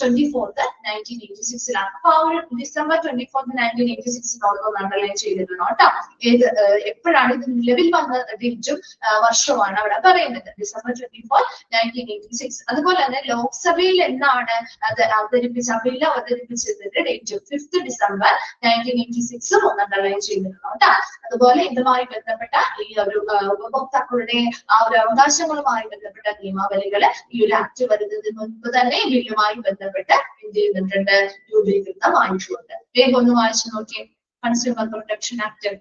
24 1986 അപ്പൊ ആ ഒരു ഡിസംബർ 24 1986 അണ്ടർലൈൻ ചെയ്തിട്ടുണ്ടോ കേട്ടോ. ഏത് എപ്പോഴാണ് ഇത് നിലവിൽ വന്ന ഡേറ്റും വർഷമാണ് അവിടെ പറയുന്നത്, ഡിസംബർ 24 1986. അതുപോലെ തന്നെ ലോക്സഭയിൽ എന്നാണ് അത് ബില്ല് അവതരിപ്പിച്ചതിന്റെ ഡേറ്റ് 5 ഡിസംബർ 1986 അണ്ടർലൈൻ ചെയ്തിട്ടുണ്ടോ കേട്ടോ. അതുപോലെ ഇതുമായി ബന്ധപ്പെട്ട ഈ ഒരു ഉപഭോക്താക്കളുടെ ആ ഒരു അവകാശങ്ങളുമായി ബന്ധപ്പെട്ട നിയമാവലികൾ ഈ ഒരു ആക്ട് വരുന്നതിന് മുൻപ് തന്നെ ബില്ലുമായി ബന്ധപ്പെട്ട് എന്ത് ചെയ്തിട്ടുണ്ട്, രൂപീകൃതമായിട്ടുണ്ട്. വേഗം ഒന്ന് വായിച്ചു നോക്കിയേ കൺസ്യൂമർ പ്രൊട്ടക്ഷൻ ആക്ട്.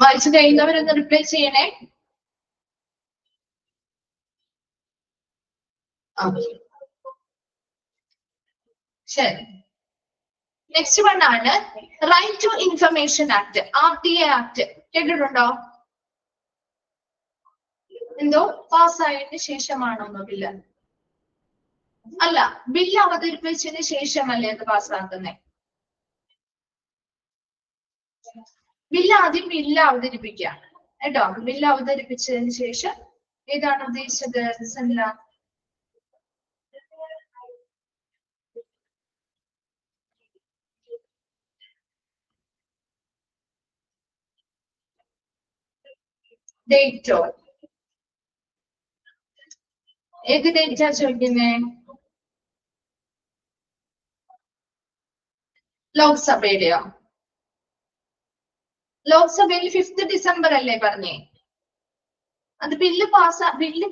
വായിച്ചു കഴിയുന്നവരൊന്ന് റിപ്ലൈ ചെയ്യണേ. ശരി, നെക്സ്റ്റ് വൺ ആണ് right to information act, RTA act. കേട്ടിട്ടുണ്ടോ? എന്തോ പാസ്സായതിന് ശേഷമാണോ ബില്ല്? അല്ല, ബില്ല് അവതരിപ്പിച്ചതിന് ശേഷമല്ലേ അത് പാസ്സാക്കുന്നേ? ബില്ല് ആദ്യം ബില്ല് അവതരിപ്പിക്കുക കേട്ടോ. ബില്ല് അവതരിപ്പിച്ചതിന് ശേഷം ഏതാണ് ഉദ്ദേശിച്ചത്? സനില, ഡേറ്റോ? ഏത് ഡേറ്റാ ചോദിക്കുന്നേ? ലോക്സഭയുടെയോ? ലോക്സഭയിൽ 5 ഡിസംബർ അല്ലേ പറഞ്ഞേ? അത് ബില്ല്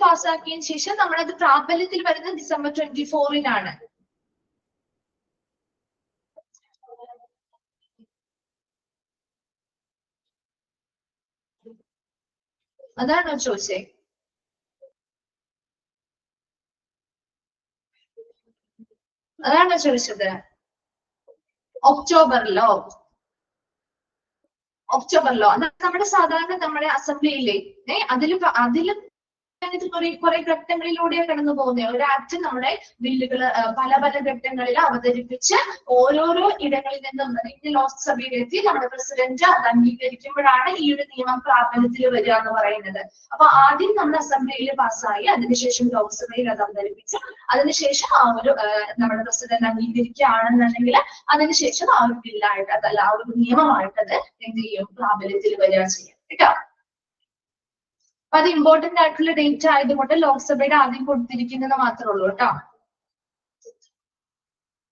പാസ്സാക്കിയതിനു ശേഷം നമ്മളത് പ്രാബല്യത്തിൽ വരുന്നത് ഡിസംബർ 24-നാണ്. അതാണോ ചോദിച്ചേ? അതാണോ ചോദിച്ചത്? ഒക്ടോബറിലോ? അത് നമ്മുടെ സാധാരണ നമ്മുടെ അസംബ്ലിയിലെ അതില് കുറെ ഘട്ടങ്ങളിലൂടെ കടന്നു പോകുന്ന ഒരു ആക്ട് നമ്മുടെ ബില്ലുകൾ പല പല ഘട്ടങ്ങളിൽ അവതരിപ്പിച്ച് ഓരോരോ ഇടങ്ങളിൽ നിന്നും ലോക്സഭയിലെത്തി നമ്മുടെ പ്രസിഡന്റ് അത് അംഗീകരിക്കുമ്പോഴാണ് ഈ ഒരു നിയമം പ്രാബല്യത്തിൽ വരിക എന്ന് പറയുന്നത്. അപ്പൊ ആദ്യം നമ്മുടെ അസംബ്ലിയിൽ പാസ്സായി, അതിനുശേഷം ലോക്സഭയിൽ അത് അവതരിപ്പിച്ച് അതിനുശേഷം ആ ഒരു നമ്മുടെ പ്രസിഡന്റ് അംഗീകരിക്കുകയാണെന്നുണ്ടെങ്കിൽ അതിനുശേഷം ആ ഒരു ബില്ലായിട്ട് അതല്ല ആ ഒരു നിയമമായിട്ട് അത് എന്ത് ചെയ്യും, പ്രാബല്യത്തിൽ വരിക ചെയ്യും കേട്ടോ. അപ്പൊ അത് ഇമ്പോർട്ടന്റ് ആയിട്ടുള്ള ഡേറ്റ് ആയതുകൊണ്ട് ലോക്സഭയുടെ ആദ്യം കൊടുത്തിരിക്കുന്നത് മാത്രമേ ഉള്ളൂ കേട്ടോ.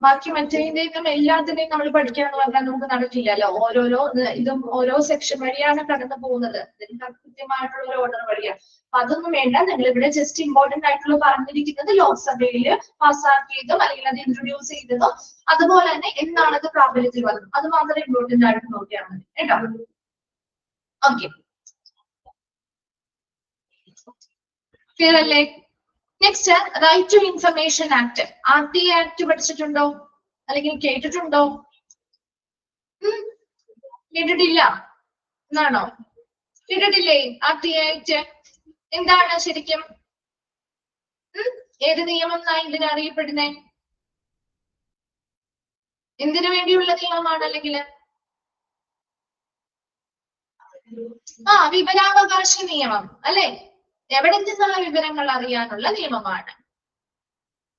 ബാക്കി മറ്റേതിന്റെയും എല്ലാത്തിന്റെയും നമ്മൾ പഠിക്കാന്ന് പറഞ്ഞാൽ നമുക്ക് നടക്കില്ലല്ലോ. ഓരോരോ ഇതും ഓരോ സെക്ഷൻ വഴിയാണ് കടന്നു പോകുന്നത്, ഇതിന് കൃത്യമായിട്ടുള്ള ഒരു ഓർഡർ വഴിയാണ്. അപ്പൊ അതൊന്നും വേണ്ട, നിങ്ങൾ ഇവിടെ ജസ്റ്റ് ഇമ്പോർട്ടന്റ് ആയിട്ടുള്ള പറഞ്ഞിരിക്കുന്നത് ലോക്സഭയിൽ പാസ്സാക്കിയതും അല്ലെങ്കിൽ അത് ഇൻട്രൊഡ്യൂസ് ചെയ്തതും അതുപോലെ തന്നെ എന്നാണത് പ്രാബല്യത്തിൽ വന്നത് അത് മാത്രമേ ഇമ്പോർട്ടന്റ് ആയിട്ട് നോക്കിയാൽ മതി കേട്ടോ. ഓക്കെ, ക്ലിയർ അല്ലേ? Next right to information act. RTA act പഠിച്ചിട്ടുണ്ടോ അല്ലെങ്കിൽ കേട്ടിട്ടുണ്ടോ? കേട്ടിട്ടില്ല എന്നാണോ? കേട്ടിട്ടില്ലേ? RTA ആക്ട് എന്താണ് ശരിക്കും? ഏത് നിയമം എന്നാണ് ഇതിനെ അറിയപ്പെടുന്നേ? എന്തിനു വേണ്ടിയുള്ള നിയമമാണ്? അല്ലെങ്കിൽ വിവരാവകാശ നിയമം അല്ലെ? എവിടെ നിന്നുള്ള വിവരങ്ങൾ അറിയാനുള്ള നിയമമാണ്.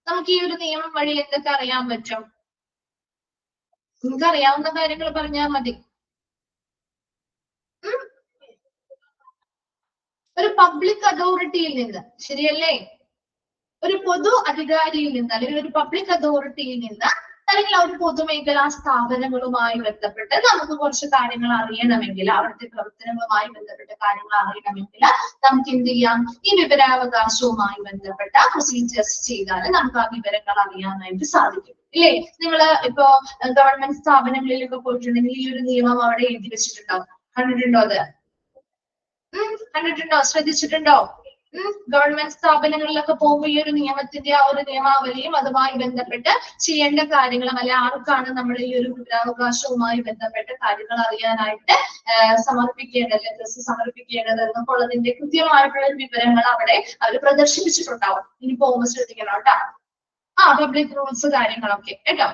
നമുക്ക് ഈ ഒരു നിയമം വഴി എന്തൊക്കെ അറിയാൻ പറ്റും? നിങ്ങൾക്ക് അറിയാവുന്ന കാര്യങ്ങൾ പറഞ്ഞാൽ മതി. ഒരു പബ്ലിക് അതോറിറ്റിയിൽ നിന്ന്, ശരിയല്ലേ? ഒരു പൊതു അധികാരിയിൽ നിന്ന് അല്ലെങ്കിൽ ഒരു പബ്ലിക് അതോറിറ്റിയിൽ നിന്ന് അല്ലെങ്കിൽ ഒരു പൊതുമേഖലാ സ്ഥാപനങ്ങളുമായി ബന്ധപ്പെട്ട് നമുക്ക് കുറച്ച് കാര്യങ്ങൾ അറിയണമെങ്കിൽ, അവിടുത്തെ പ്രവർത്തനങ്ങളുമായി ബന്ധപ്പെട്ട കാര്യങ്ങൾ അറിയണമെങ്കിൽ നമുക്ക് എന്ത് ചെയ്യാം? ഈ വിവരാവകാശവുമായി ബന്ധപ്പെട്ട പ്രൊസീജിയേഴ്സ് ചെയ്താൽ നമുക്ക് ആ വിവരങ്ങൾ അറിയാനായിട്ട് സാധിക്കും. ഇല്ലേ? നിങ്ങൾ ഇപ്പോ ഗവൺമെന്റ് സ്ഥാപനങ്ങളിലൊക്കെ പോയിട്ടുണ്ടെങ്കിൽ ഈ ഒരു നിയമം അവിടെ എഴുതി വെച്ചിട്ടുണ്ടാവും. കണ്ടിട്ടുണ്ടോ? അത് കണ്ടിട്ടുണ്ടോ? ശ്രദ്ധിച്ചിട്ടുണ്ടോ? ഗവൺമെന്റ് സ്ഥാപനങ്ങളിലൊക്കെ പോകുമ്പോൾ ഈ ഒരു നിയമത്തിന്റെ ആ ഒരു നിയമാവലിയും അതുമായി ബന്ധപ്പെട്ട് ചെയ്യേണ്ട കാര്യങ്ങളും അല്ലെ ആർക്കാണ് നമ്മൾ ഈ ഒരു വിവരാവകാശവുമായി ബന്ധപ്പെട്ട കാര്യങ്ങൾ അറിയാനായിട്ട് സമർപ്പിക്കേണ്ടത് എന്നൊക്കെ ഉള്ളതിന്റെ കൃത്യമായിട്ടുള്ള വിവരങ്ങൾ അവിടെ അവർ പ്രദർശിപ്പിച്ചിട്ടുണ്ടാവും. ഇനി പോകുമ്പോൾ ശ്രദ്ധിക്കണം കേട്ടോ. പബ്ലിക് റൂൾസ് കാര്യങ്ങളൊക്കെ കേട്ടോ.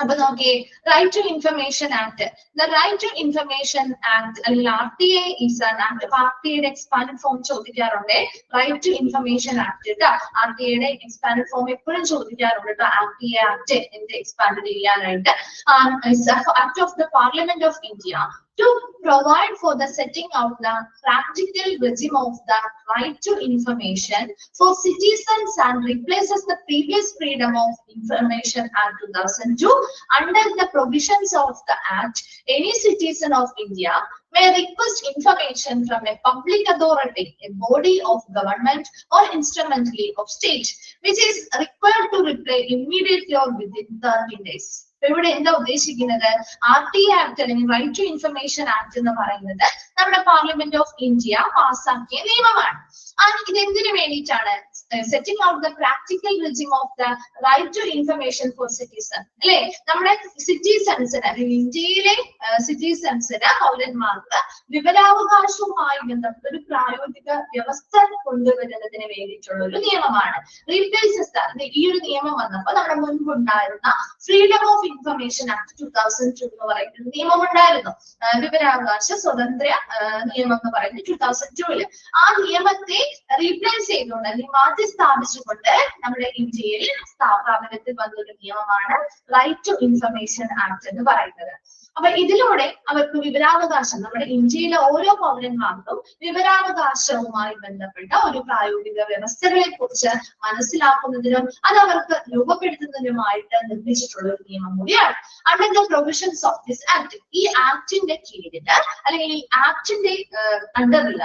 അപ്പൊ നോക്കിയേ, right to information act. The right to information act അല്ലെങ്കിൽ RTA ഈസ് ആൻ ആക്ട്. അപ്പൊ RTA എക്സ്പാൻഡ് ഫോം ചോദിക്കാറുണ്ട്. റൈറ്റ് ടു ഇൻഫർമേഷൻ ആക്ട് കേട്ടോ. RTA എക്സ്പാൻഡ് ഫോം എപ്പോഴും ചോദിക്കാറുണ്ട് കേട്ടോ. RTA ആക്ട് എന്ത് എക്സ്പാൻഡ് ചെയ്യാനായിട്ട്? Act of the parliament of India to provide for the setting out the practical regime of the right to information for citizens and replaces the previous Freedom of Information Act 2002. Under the provisions of the Act, any citizen of India may request information from a public authority, a body of government or instrumentally of state, which is required to reply immediately or within 30 days. ഇവിടെ എന്താ ഉദ്ദേശിക്കുന്നത്? RTA act അല്ലെങ്കിൽ right to information act എന്ന് പറയുന്നത് നമ്മുടെ parliament of India പാസ്സാക്കിയ നിയമമാണ്. ഇത് എന്തിനു വേണ്ടിയിട്ടാണ്? Setting out the practical regime of the right to information for citizen അല്ലെ? നമ്മുടെ സിറ്റിസൺസിന് അല്ലെങ്കിൽ ഇന്ത്യയിലെ സിറ്റിസൺസിന്, പൗരന്മാർക്ക് വിവരാവകാശവുമായി ബന്ധപ്പെട്ട ഒരു പ്രായോഗിക വ്യവസ്ഥ കൊണ്ടുവരുന്നതിന് വേണ്ടിയിട്ടുള്ള ഒരു നിയമമാണ്. റീപ്ലേസസ് ഈ ഒരു നിയമം വന്നപ്പോൾ നമ്മുടെ മുൻപുണ്ടായിരുന്ന ഫ്രീഡം ഓഫ് ഇൻഫർമേഷൻ ആക്ട് 2002 എന്ന് പറയുന്ന നിയമം ഉണ്ടായിരുന്നു. വിവരാവകാശ സ്വതന്ത്ര നിയമം എന്ന് പറയുന്നത് 2002 ആ നിയമത്തെ റീപ്ലേസ് ചെയ്തുകൊണ്ട് അല്ലെങ്കിൽ മാറ്റി സ്ഥാപിച്ചുകൊണ്ട് നമ്മുടെ ഇന്ത്യയിൽ പ്രാബല്യത്തിൽ വന്ന ഒരു നിയമമാണ് റൈറ്റ് ടു ഇൻഫർമേഷൻ ആക്ട് എന്ന് പറയുന്നത്. അപ്പൊ ഇതിലൂടെ അവർക്ക് വിവരാവകാശം, നമ്മുടെ ഇന്ത്യയിലെ ഓരോ പൗരന്മാർക്കും വിവരാവകാശവുമായി ബന്ധപ്പെട്ട ഒരു പ്രായോഗിക വ്യവസ്ഥകളെ കുറിച്ച് മനസ്സിലാക്കുന്നതിനും അത് അവർക്ക് രൂപപ്പെടുത്തുന്നതിനുമായിട്ട് നിർദ്ദേശിച്ചിട്ടുള്ള ഒരു നിയമം കൂടിയാണ്. Under the provisions of this act, ഈ ആക്ടിന്റെ കീഴിൽ അല്ലെങ്കിൽ ഈ ആക്ടിന്റെ അണ്ടറിൽ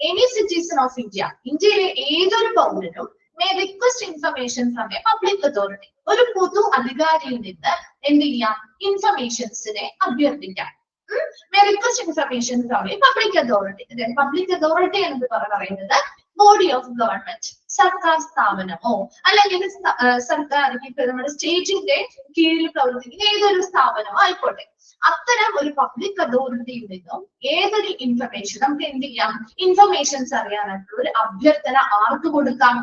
any citizen of India, ഇന്ത്യയിലെ ഏതൊരു പൗരനും may request information from a public authority, ഒരു പൊതു അധികാരിയിൽ നിന്ന് എന്ത് ചെയ്യാം? ഇൻഫർമേഷൻസിനെ അഭ്യർത്ഥിക്കാം. may request information from a public authority. Public authority എന്ന് പറയുന്നത് ബോഡി ഓഫ് ഗവൺമെന്റ് സർക്കാർ സ്ഥാപനമോ അല്ലെങ്കിൽ സർക്കാർ നമ്മുടെ സ്റ്റേറ്റിന്റെ കീഴിൽ പ്രവർത്തിക്കുന്ന ഏതൊരു സ്ഥാപനമോ ആയിക്കോട്ടെ, അത്തരം ഒരു പബ്ലിക് അതോറിറ്റിയിൽ നിന്നും ഏതൊരു ഇൻഫർമേഷൻ നമുക്ക് എന്ത് ചെയ്യാം, ഇൻഫർമേഷൻസ് അറിയാനായിട്ടുള്ള ഒരു അഭ്യർത്ഥന ആർക്ക് കൊടുക്കാം?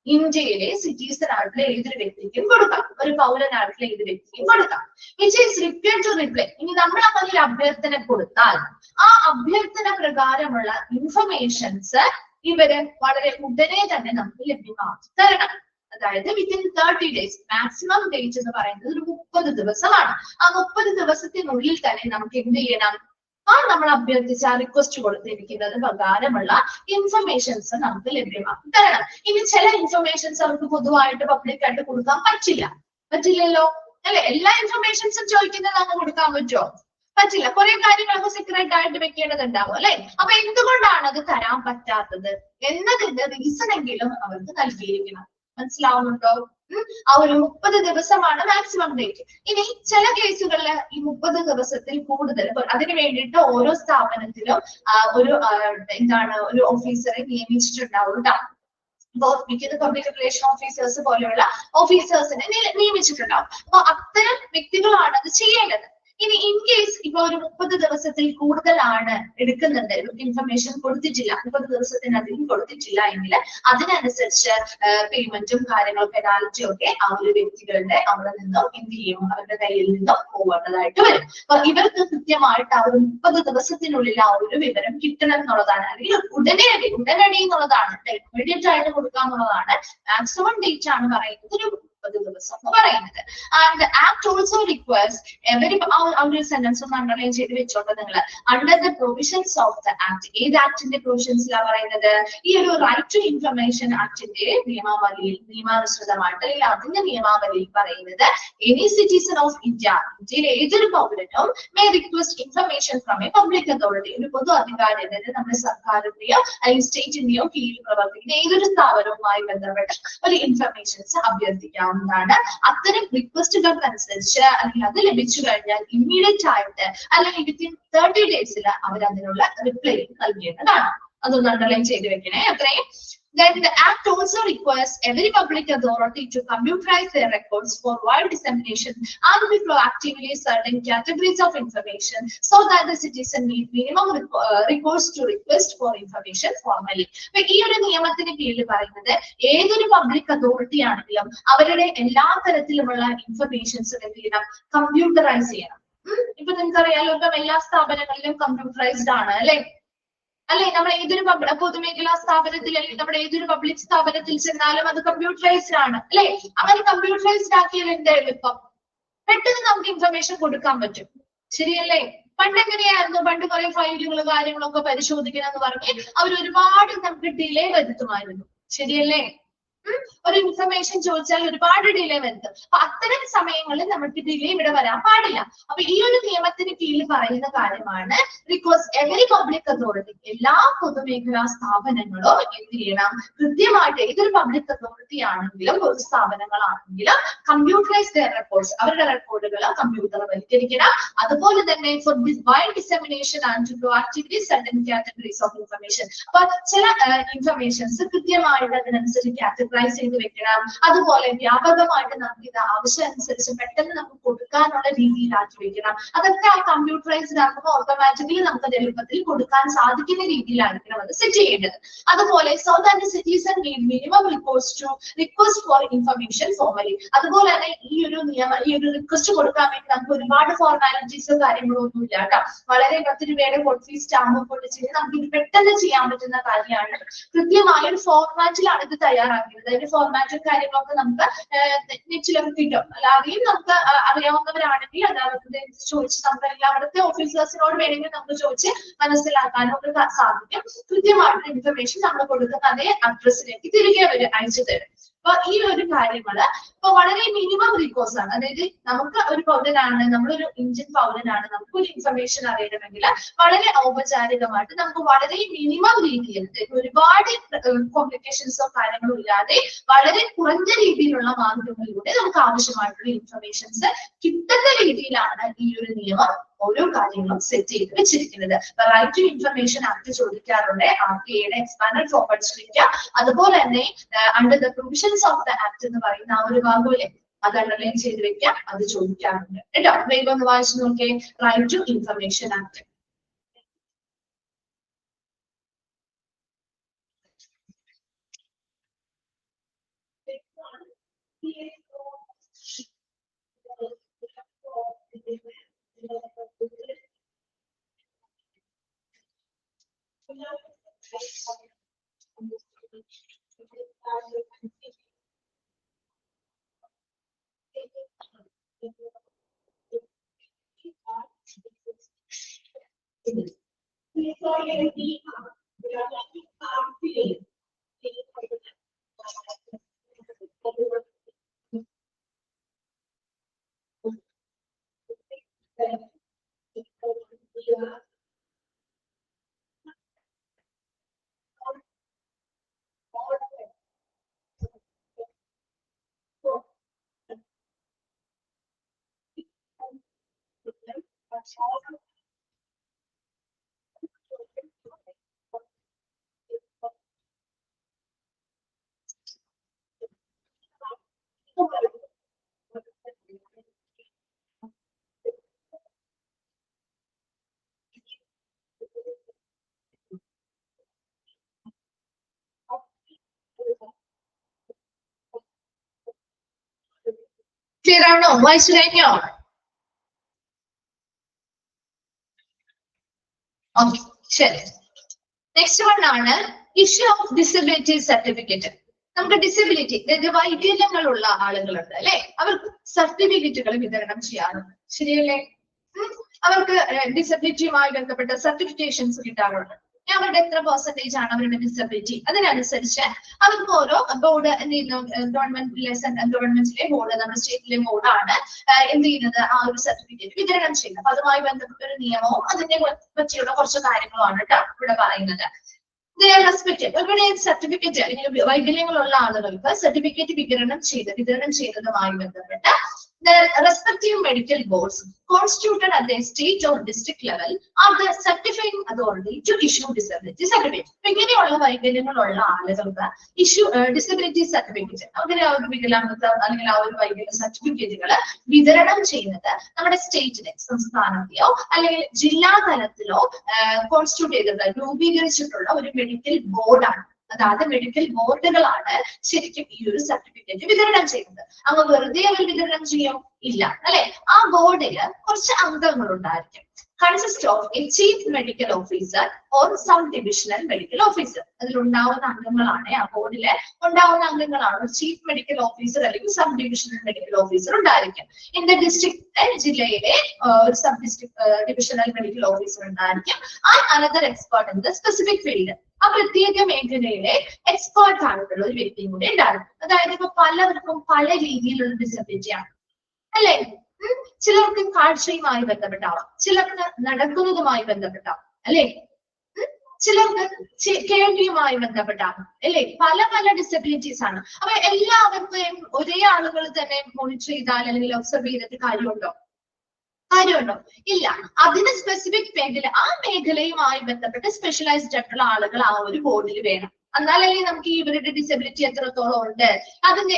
ഇന്ത്യയിലെ സിറ്റിസൺ ആയിട്ടുള്ള ഏതൊരു വ്യക്തിക്കും കൊടുക്കാം, ഒരു പൗരനായിട്ടുള്ള ഏതൊരു വ്യക്തിക്കും കൊടുക്കാം. Which is required to reply. ഇനി നമ്മൾ അങ്ങനെ ഒരു അഭ്യർത്ഥന കൊടുത്താൽ ആ അഭ്യർത്ഥന പ്രകാരമുള്ള ഇൻഫർമേഷൻസ് ഇവര് വളരെ ഉടനെ തന്നെ നമുക്ക് ലഭ്യമാക്കി തരണം. അതായത് വിത്തിൻ 30 days, മാക്സിമം ഡേറ്റ് എന്ന് പറയുന്നത് ഒരു 30 ദിവസമാണ്. ആ 30 ദിവസത്തിനുള്ളിൽ തന്നെ നമുക്ക് എന്ത് ചെയ്യണം, നമ്മൾ അഭ്യർത്ഥിച്ച റിക്വസ്റ്റ് കൊടുത്തിരിക്കുന്നത് പ്രകാരമുള്ള ഇൻഫർമേഷൻസ് നമുക്ക് ലഭ്യമാക്കി തരണം. ഇനി ചില ഇൻഫർമേഷൻസ് അവർക്ക് പൊതുവായിട്ട് പബ്ലിക്കായിട്ട് കൊടുക്കാൻ പറ്റില്ലല്ലോ അല്ലെ? എല്ലാ ഇൻഫർമേഷൻസും ചോദിക്കുന്നത് നമുക്ക് കൊടുക്കാൻ പറ്റുമോ? പറ്റില്ല. കുറെ കാര്യങ്ങളൊക്കെ സീക്രട്ട് ആയിട്ട് വെക്കേണ്ടതുണ്ടാവും അല്ലെ? അപ്പൊ എന്തുകൊണ്ടാണ് അത് തരാൻ പറ്റാത്തത് എന്നതിന്റെ റീസൺ എങ്കിലും അവർക്ക് നൽകിയിരിക്കണം. മനസ്സിലാവുന്നുണ്ടോ? ആ ഒരു 30 ദിവസമാണ് മാക്സിമം ഡേറ്റ്. ഇനി ചില കേസുകളിൽ ഈ 30 ദിവസത്തിൽ കൂടുതൽ, അതിന് വേണ്ടിയിട്ട് ഓരോ സ്ഥാപനത്തിലും ഒരു ഓഫീസറെ നിയമിച്ചിട്ടുണ്ടാവും കേട്ടോ. മിക്കത് പബ്ലിക് റിലേഷൻ ഓഫീസേഴ്സ് പോലെയുള്ള ഓഫീസേഴ്സിനെ നിയമിച്ചിട്ടുണ്ടാവും. അപ്പൊ അത്തരം വ്യക്തികളാണ് അത് ചെയ്യേണ്ടത്. ഇനി ഇൻ കേസ് ഇപ്പൊ ഒരു 30 ദിവസത്തിൽ കൂടുതലാണ് എടുക്കുന്നുണ്ട്, ഇൻഫർമേഷൻ കൊടുത്തിട്ടില്ല, 30 ദിവസത്തിനധികം കൊടുത്തിട്ടില്ല എങ്കിൽ അതിനനുസരിച്ച് പേയ്മെന്റും കാര്യങ്ങളും പെനാൽറ്റിയും ഒക്കെ ആ ഒരു വ്യക്തികളുടെ അവിടെ നിന്നും എന്ത് ചെയ്യും, അവരുടെ കയ്യിൽ നിന്നും പോകേണ്ടതായിട്ട് വരും. അപ്പൊ ഇവർക്ക് കൃത്യമായിട്ട് ആ ഒരു 30 ദിവസത്തിനുള്ളിൽ ആ ഒരു വിവരം കിട്ടണം എന്നുള്ളതാണ്, അല്ലെങ്കിൽ ഉടനടി എന്നുള്ളതാണ്, ഇമ്മീഡിയറ്റ് ആയിട്ട് കൊടുക്കാന്നുള്ളതാണ്. മാക്സിമം ഡേറ്റ് ആണ് പറയുന്നത് ഒരു 30 ദിവസം എന്ന് പറയുന്നത്. And act also requires every, ആ ഒരു സെന്റൻസ് ഒന്ന് അണ്ടർലൈൻ ചെയ്ത് വെച്ചോട്ടെ നിങ്ങൾ. Under the provisions of the act, ഏത് ആക്ടിന്റെ പ്രൊവിഷൻസിലാണ് പറയുന്നത്? ഈ ഒരു റൈറ്റ് ടു ഇൻഫർമേഷൻ ആക്ടിന്റെ നിയമാനുസൃതമായിട്ട് അല്ലെങ്കിൽ അതിന്റെ നിയമാവലിയിൽ പറയുന്നത്, എനി സിറ്റിസൺ ഓഫ് ഇന്ത്യ, ഇന്ത്യയിലെ ഏതൊരു പൗരനും may request information from a public authority, ഒരു പൊതു അധികാരി, അതായത് നമ്മുടെ സർക്കാരിന്റെയോ അല്ലെങ്കിൽ സ്റ്റേറ്റിന്റെയോ കീഴിൽ പ്രവർത്തിക്കുന്ന ഏതൊരു സ്ഥാപനവുമായി ബന്ധപ്പെട്ട് ഒരു ഇൻഫർമേഷൻസ് അഭ്യർത്ഥിക്കാം. അത്തരം റിക്വസ്റ്റുകൾക്ക് അനുസരിച്ച് അല്ലെങ്കിൽ അത് ലഭിച്ചു കഴിഞ്ഞാൽ ഇമ്മീഡിയറ്റ് ആയിട്ട് അല്ലെങ്കിൽ വിത്തിൻ 30 days അവർ അതിനുള്ള റിപ്ലൈ നൽകേണ്ടതാണ്. അതൊന്ന് അണ്ടർലൈൻ ചെയ്ത് വെക്കണേ. അത്രയും. Then the act also requires every public authority to computerize their records for wide dissemination and be proactively certain categories of information so that the citizen need minimum recourse to request for information formally. അപ്പൊ ഈ ഒരു നിയമത്തിന് കീഴിൽ പറയുന്നത് ഏതൊരു public authority ആണെങ്കിലും അവരുടെ എല്ലാ തരത്തിലുമുള്ള ഇൻഫർമേഷൻസ് എന്ത് ചെയ്യണം, കമ്പ്യൂട്ടറൈസ് ചെയ്യണം. ഇപ്പൊ നിങ്ങൾക്കറിയാലോ, ഇപ്പം എല്ലാ സ്ഥാപനങ്ങളിലും കമ്പ്യൂട്ടറൈസ്ഡ് ആണ് അല്ലെ? നമ്മൾ ഏതൊരു പൊതുമേഖലാ സ്ഥാപനത്തിൽ അല്ലെങ്കിൽ നമ്മുടെ ഏതൊരു പബ്ലിക് സ്ഥാപനത്തിൽ ചെന്നാലും അത് കമ്പ്യൂട്ടറൈസ്ഡ് ആണ് അല്ലെ? അങ്ങനെ കമ്പ്യൂട്ടറൈസ്ഡ് ആക്കിയാൽ എന്തായാലും ഇപ്പം പെട്ടെന്ന് നമുക്ക് ഇൻഫർമേഷൻ കൊടുക്കാൻ പറ്റും. ശരിയല്ലേ? പണ്ട് എങ്ങനെയായിരുന്നു? പണ്ട് കുറെ ഫയലുകളും കാര്യങ്ങളൊക്കെ പരിശോധിക്കണം എന്ന് പറഞ്ഞ് അവർ ഒരുപാട് നമുക്ക് ഡിലേ വരുത്തുമായിരുന്നു. ശരിയല്ലേ? ഒരു ഇൻഫർമേഷൻ ചോദിച്ചാൽ ഒരുപാട് ഡിലേ വരുത്തും. അപ്പൊ അത്തരം സമയങ്ങളിൽ നമുക്ക് ഡിലേ ഇവിടെ വരാൻ പാടില്ല. അപ്പൊ ഈ ഒരു നിയമത്തിന് കീഴിൽ പറയുന്ന കാര്യമാണ്, ബിക്കോസ് എവരി പബ്ലിക് അതോറിറ്റി, എല്ലാ പൊതുമേഖലാ സ്ഥാപനങ്ങളും എന്ത് ചെയ്യണം, കൃത്യമായിട്ട് ഏതൊരു പബ്ലിക് അതോറിറ്റി ആണെങ്കിലും പൊതു സ്ഥാപനങ്ങളാണെങ്കിലും കമ്പ്യൂട്ടറൈസ് ദെയർ റെക്കോർഡ്സ്, അവരുടെ റെക്കോർഡുകൾ കമ്പ്യൂട്ടർവൽക്കരിക്കണം. അതുപോലെ തന്നെ for wide dissemination and proactively certain categories of information, അപ്പൊ ചില ഇൻഫർമേഷൻസ് കൃത്യമായിട്ട് അതിനനുസരിച്ച് കാറ്റഗറൈസ് ചെയ്ത് വെക്കണം. അതുപോലെ വ്യാപകമായിട്ട് നമുക്ക് ഇത് ആവശ്യം അനുസരിച്ച് പെട്ടെന്ന് നമുക്ക് കൊടുക്കാനുള്ള രീതിയിലാക്കി വെക്കണം. അതൊക്കെ ആ കമ്പ്യൂട്ടറൈസ്ഡ് ആക്കുമ്പോൾ ഓട്ടോമാറ്റിക്കലി നമുക്ക് അത് എളുപ്പത്തിൽ കൊടുക്കാൻ സാധിക്കുന്ന രീതിയിലായിരിക്കണം അത് സെറ്റ് ചെയ്യേണ്ടത്. അതുപോലെ so that citizen need minimum request for information formally. അതുപോലെ തന്നെ ഈ ഒരു റിക്വസ്റ്റ് കൊടുക്കാൻ വേണ്ടി നമുക്ക് ഒരുപാട് ഫോർമാലിറ്റീസോ കാര്യങ്ങളോ ഒന്നും ഇല്ല കേട്ടോ. വളരെ 10 രൂപയുടെ കോഡ് സ്റ്റാമ്പ് കൊണ്ട് ചെയ്ത് നമുക്ക് ഇത് പെട്ടെന്ന് ചെയ്യാൻ പറ്റുന്ന കാര്യമാണ്. കൃത്യമായ ഒരു ഫോർമാറ്റിലാണ് ഇത് തയ്യാറാക്കിയത്. അതിന്റെ ഫോർമാറ്റും കാര്യങ്ങളൊക്കെ നമുക്ക് നെറ്റിലൊക്കെ കിട്ടും. അല്ലാതെയും നമുക്ക് അറിയാവുന്നവരാണെങ്കിൽ അതായത് ചോദിച്ച് നമുക്ക് എല്ലായിടത്തെ ഓഫീസേഴ്സിനോട് വേണമെങ്കിൽ നമുക്ക് ചോദിച്ച് മനസ്സിലാക്കാനും ഒക്കെ സാധിക്കും. കൃത്യമായിട്ടുള്ള ഇൻഫർമേഷൻ നമ്മൾ കൊടുക്കുന്ന അതേ അഡ്രസ്സിലേക്ക് തിരികെ അയച്ചു തരും. അപ്പൊ ഈ ഒരു കാര്യങ്ങള് ഇപ്പൊ വളരെ മിനിമം റിക്കോഴ്സ് ആണ്. അതായത് നമുക്ക് ഒരു പൗരനാണ്, നമ്മളൊരു ഇന്ത്യൻ പൗരനാണ്, നമുക്ക് ഒരു ഇൻഫർമേഷൻ അറിയണമെങ്കിൽ വളരെ ഔപചാരികമായിട്ട് നമുക്ക് വളരെ മിനിമം രീതിയിൽ, ഒരുപാട് കോംപ്ലിക്കേഷൻസോ കാര്യങ്ങളോ ഇല്ലാതെ വളരെ കുറഞ്ഞ രീതിയിലുള്ള മാർഗങ്ങളിലൂടെ നമുക്ക് ആവശ്യമായിട്ടുള്ള ഇൻഫർമേഷൻസ് കിട്ടുന്ന രീതിയിലാണ് ഈ ഒരു നിയമം ഓരോ കാര്യങ്ങളും സെറ്റ് ചെയ്ത് വെച്ചിരിക്കുന്നത്. റൈറ്റ് ടു ഇൻഫർമേഷൻ ആക്ട് ചോദിക്കാറുണ്ട്, RTA എക്സ്പാൻഡഡ് ഫോം പഠിച്ചിരിക്കുക. അതുപോലെ തന്നെ under the provisions of the act എന്ന് പറയുന്ന ആ ഒരു ഭാഗമില്ലേ, അത് അണ്ടർലൈൻ ചെയ്ത് വെക്കാം, അത് ചോദിക്കാറുണ്ട് കേട്ടോ. വേഗം ഒന്ന് വായിച്ചു നോക്കിയേ. Right to information act. Clear ആണോ? വായിച്ചു കഴിഞ്ഞോ? ഓക്കെ, ശരി. നെക്സ്റ്റ് വൺ ആണ് ഇഷ്യൂ ഓഫ് ഡിസബിലിറ്റി സർട്ടിഫിക്കറ്റ്. നമുക്ക് ഡിസബിലിറ്റി, അതായത് വൈകല്യങ്ങളുള്ള ആളുകളുണ്ട് അല്ലെ, അവർക്ക് സർട്ടിഫിക്കറ്റുകൾ വിതരണം ചെയ്യാറുണ്ട്, ശരിയല്ലേ? അവർക്ക് ഡിസബിലിറ്റിയുമായി ബന്ധപ്പെട്ട സർട്ടിഫിക്കേഷൻസ് കിട്ടാറുണ്ട്. അവരുടെ എത്ര പെർസെന്റേജ് ആണ് അവരുടെ ഡിസബിലിറ്റി, അതിനനുസരിച്ച് അവർക്ക് ഓരോ ബോർഡ് എന്ത് ചെയ്യുന്നു, ഗവൺമെന്റിലെ ബോർഡ്, നമ്മുടെ സ്റ്റേറ്റിലെ ബോർഡാണ് എന്ത് ചെയ്യുന്നത്, ആ ഒരു സർട്ടിഫിക്കറ്റ് വിതരണം ചെയ്യുന്നത്. അപ്പൊ അതുമായി ബന്ധപ്പെട്ട ഒരു നിയമവും അതിനെ പറ്റിയുള്ള കുറച്ച് കാര്യങ്ങളുമാണ് കേട്ടോ ഇവിടെ പറയുന്നത്. ഇവിടെ സർട്ടിഫിക്കറ്റ് അല്ലെങ്കിൽ വൈകല്യങ്ങളുള്ള ആളുകൾക്ക് സർട്ടിഫിക്കറ്റ് വിതരണം ചെയ്യുന്നതുമായി ബന്ധപ്പെട്ട് the respective medical boards constituted at the state or district level are the certifying authority to issue disability certificate. ഇങ്ങനെയുള്ള വൈകല്യങ്ങളുള്ള ആളുകൾക്ക് ഡിസബിലിറ്റി സർട്ടിഫിക്കറ്റ്, അങ്ങനെ ആ ഒരു വികലാംഗത അല്ലെങ്കിൽ ആ ഒരു വൈകല്യ സർട്ടിഫിക്കറ്റുകൾ വിതരണം ചെയ്യുന്നത് നമ്മുടെ സ്റ്റേറ്റിലെ, സംസ്ഥാനത്തെയോ അല്ലെങ്കിൽ ജില്ലാ തലത്തിലോ കോൺസ്റ്റിറ്റ്യൂട്ട് ചെയ്തിട്ടുള്ള, രൂപീകരിച്ചിട്ടുള്ള ഒരു മെഡിക്കൽ ബോർഡാണ്. അതായത് മെഡിക്കൽ ബോർഡുകളാണ് ശരിക്കും ഈ ഒരു സർട്ടിഫിക്കറ്റ് വിതരണം ചെയ്യുന്നത്. അങ്ങ് വെറുതെ അവർ വിതരണം ചെയ്യും ഇല്ല അല്ലെ. ആ ബോർഡില് കുറച്ച് അംഗങ്ങൾ ഉണ്ടായിരിക്കും. Consist of a chief medical officer or sub divisional medical officer. അതിലുണ്ടാവുന്ന അംഗങ്ങളാണ്, ആ ബോർഡില് ഉണ്ടാവുന്ന അംഗങ്ങളാണ് ചീഫ് മെഡിക്കൽ ഓഫീസർ അല്ലെങ്കിൽ സബ് ഡിവിഷണൽ മെഡിക്കൽ ഓഫീസർ ഉണ്ടായിരിക്കും. ഇന്റെ ഡിസ്ട്രിക്ട്, ജില്ലയിലെ ഒരു sub district divisional medical officer ഉണ്ടായിരിക്കും. And another expert in the specific field. ആ പ്രത്യേക മേഖലയിലെ എക്സ്പേർട്ട് ആയിട്ടുള്ള ഒരു വ്യക്തിയും കൂടി ഉണ്ടാകും. അതായത് ഇപ്പൊ പലവർക്കും പല രീതിയിലുള്ള ഡിസബിലിറ്റി ആണ് അല്ലെ. ചിലർക്ക് കാഴ്ചയുമായി ബന്ധപ്പെട്ടാവാം, ചിലർക്ക് നടക്കുന്നതുമായി ബന്ധപ്പെട്ടാവാം അല്ലെ, ചിലർക്ക് കേൾവിയുമായി ബന്ധപ്പെട്ടാവാം അല്ലെ. പല പല ഡിസബിലിറ്റീസ് ആണ്. അപ്പൊ എല്ലാവർക്കും ഒരേ ആളുകൾ തന്നെ മോണിറ്റർ ചെയ്താൽ അല്ലെങ്കിൽ ഒബ്സർവ് ചെയ്തിട്ട് കാര്യമുണ്ടോ? ഇല്ല. അതിന് സ്പെസിഫിക് മേഖല, ആ മേഖലയുമായി ബന്ധപ്പെട്ട് സ്പെഷ്യലൈസ്ഡ് ആയിട്ടുള്ള ആളുകൾ ആ ഒരു ബോർഡിൽ വേണം. എന്നാലല്ലേ നമുക്ക് ഇവരുടെ ഡിസബിലിറ്റി എത്രത്തോളം ഉണ്ട്, അതിന്റെ